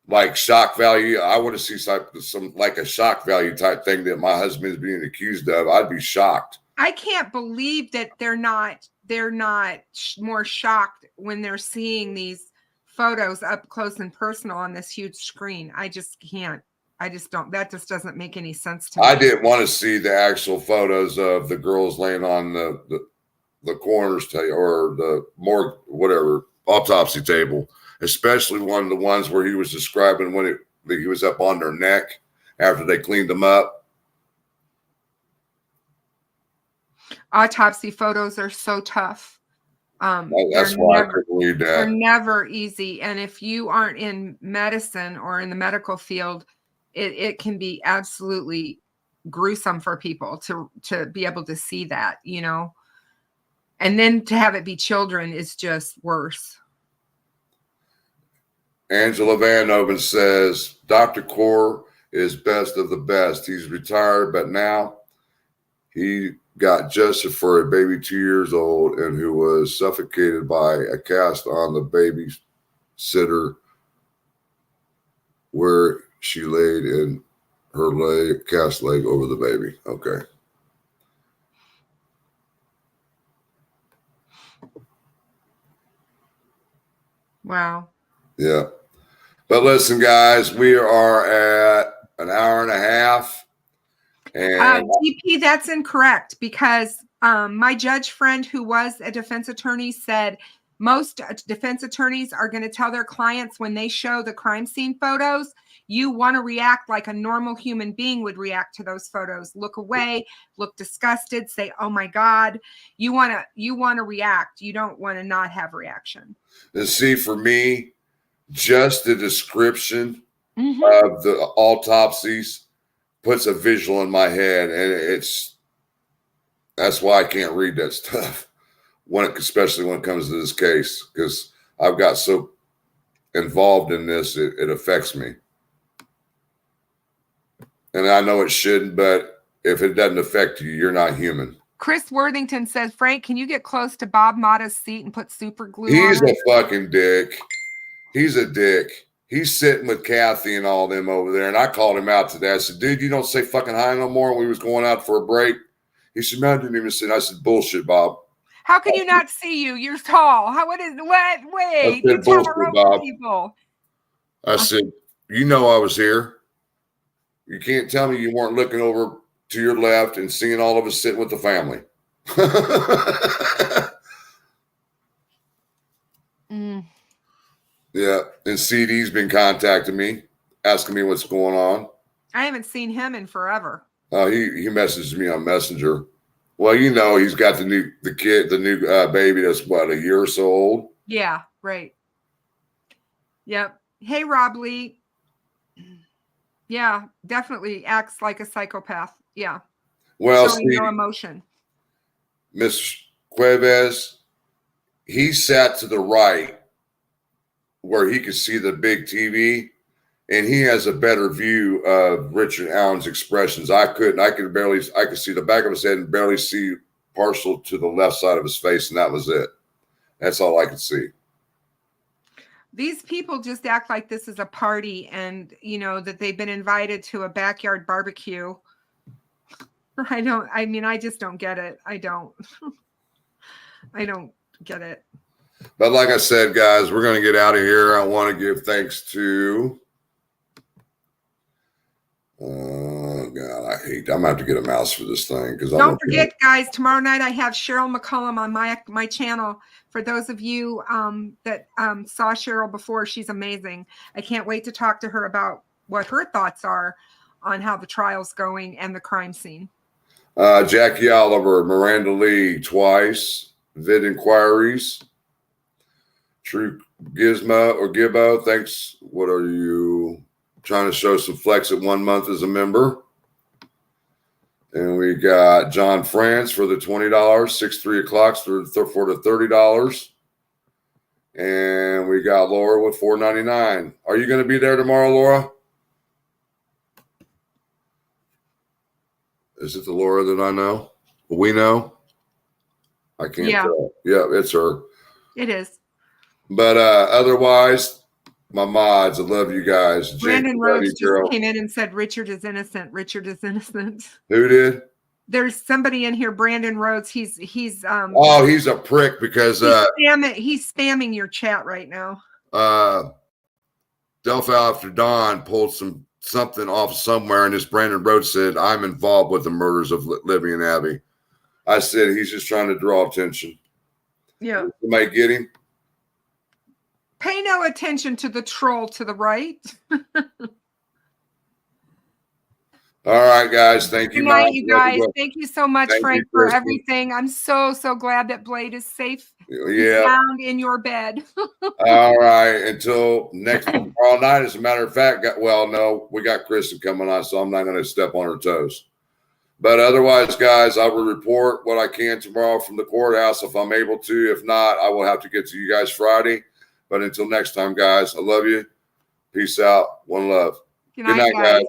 Speaker 1: Like shock value. I want to see some like a shock value type thing that my husband's being accused of. I'd be shocked.
Speaker 2: I can't believe that they're not more shocked when they're seeing these photos up close and personal on this huge screen. I just can't. I just don't. That just doesn't make any sense to me.
Speaker 1: I didn't want to see the actual photos of the girls laying on the coroner's table or the morgue, whatever, autopsy table. Especially one of the ones where he was describing when he was up on their neck after they cleaned them up.
Speaker 2: Autopsy photos are so tough.
Speaker 1: That's why I couldn't read that.
Speaker 2: They're never easy. And if you aren't in medicine or in the medical field, it can be absolutely gruesome for people to be able to see that, you know. And then to have it be children is just worse.
Speaker 1: Angela Van Oven says, Dr. Core is best of the best. He's retired, but now he got justice for a baby 2 years old and who was suffocated by a cast on the babysitter where she laid in her cast leg over the baby. Okay.
Speaker 2: Wow.
Speaker 1: Yeah. But listen, guys, we are at an hour and a half. And
Speaker 2: DP, that's incorrect because my judge friend who was a defense attorney said Most defense attorneys are going to tell their clients when they show the crime scene photos, you want to react like a normal human being would react to those photos. Look away, look disgusted, say, "Oh my God." You want to react. You don't want to not have reaction.
Speaker 1: And see, for me, just the description
Speaker 2: Mm-hmm.
Speaker 1: of the autopsies puts a visual in my head, and that's why I can't read that stuff especially when it comes to this case, because I've got so involved in this, it affects me. And I know it shouldn't, but if it doesn't affect you, you're not human.
Speaker 2: Chris Worthington says, "Frank, can you get close to Bob Motta's seat and put super glue
Speaker 1: He's
Speaker 2: on
Speaker 1: a
Speaker 2: it?"
Speaker 1: fucking dick. He's a dick. He's sitting with Kathy and all them over there, and I called him out today. I said, "Dude, you don't say fucking hi no more." And we was going out for a break. He said, "Man, I didn't even say." I said, "Bullshit, Bob.
Speaker 2: How can you not see you? You're tall. What? Wait,
Speaker 1: I
Speaker 2: you
Speaker 1: said, "Bullshit,
Speaker 2: tell
Speaker 1: Bob."
Speaker 2: people.
Speaker 1: I said, "You know I was here. You can't tell me you weren't looking over to your left and seeing all of us sitting with the family." Yeah, and CD's been contacting me, asking me what's going on.
Speaker 2: I haven't seen him in forever.
Speaker 1: He messaged me on Messenger. Well, you know, he's got the new baby that's what, a year or so old.
Speaker 2: Yeah, right. Yep. Hey, Rob Lee. Yeah, definitely acts like a psychopath. Yeah.
Speaker 1: Well,
Speaker 2: showing no emotion.
Speaker 1: Miss Cuevas, he sat to the right where he could see the big TV, and he has a better view of Richard Allen's expressions. I could see the back of his head and barely see partial to the left side of his face, and that was it. That's all I could see.
Speaker 2: These people just act like this is a party, and that they've been invited to a backyard barbecue. I just don't get it. I don't get it.
Speaker 1: But like I said, guys, we're going to get out of here. I want to give thanks to, oh God, I'm going to have to get a mouse for this thing.
Speaker 2: Don't forget, guys, tomorrow night I have Cheryl McCullum on my channel. For those of you that saw Cheryl before, she's amazing. I can't wait to talk to her about what her thoughts are on how the trial's going and the crime scene.
Speaker 1: Jackie Oliver, Miranda Lee twice, Vid Inquiries, True Gibbo, thanks. What are you trying to show some flex at 1 month as a member? And we got John France for the $20, 6 o'clock for the $30. And we got Laura with $4.99. Are you going to be there tomorrow, Laura? Is it the Laura that I know? We know? I can't tell. Yeah, it's her.
Speaker 2: It is.
Speaker 1: But otherwise, my mods, I love you guys.
Speaker 2: Brandon Rhodes just came in and said Richard is innocent. Richard is innocent.
Speaker 1: Who did?
Speaker 2: There's somebody in here, Brandon Rhodes. He's he's
Speaker 1: a prick because
Speaker 2: he's spamming your chat right now.
Speaker 1: Delphi After Dawn pulled something off somewhere, and this Brandon Rhodes said, "I'm involved with the murders of Libby and Abby." I said he's just trying to draw attention.
Speaker 2: Yeah.
Speaker 1: Somebody get him?
Speaker 2: Pay no attention to the troll to the right.
Speaker 1: All right, guys. Thank you.
Speaker 2: Good night, you guys. Thank you so much, Frank, for everything. I'm so glad that Blade is safe.
Speaker 1: Yeah.
Speaker 2: Found in your bed.
Speaker 1: All right. Until next tomorrow night. As a matter of fact, no, we got Kristen coming on, so I'm not going to step on her toes. But otherwise, guys, I will report what I can tomorrow from the courthouse if I'm able to. If not, I will have to get to you guys Friday. But until next time, guys, I love you. Peace out. One love.
Speaker 2: Good night, guys.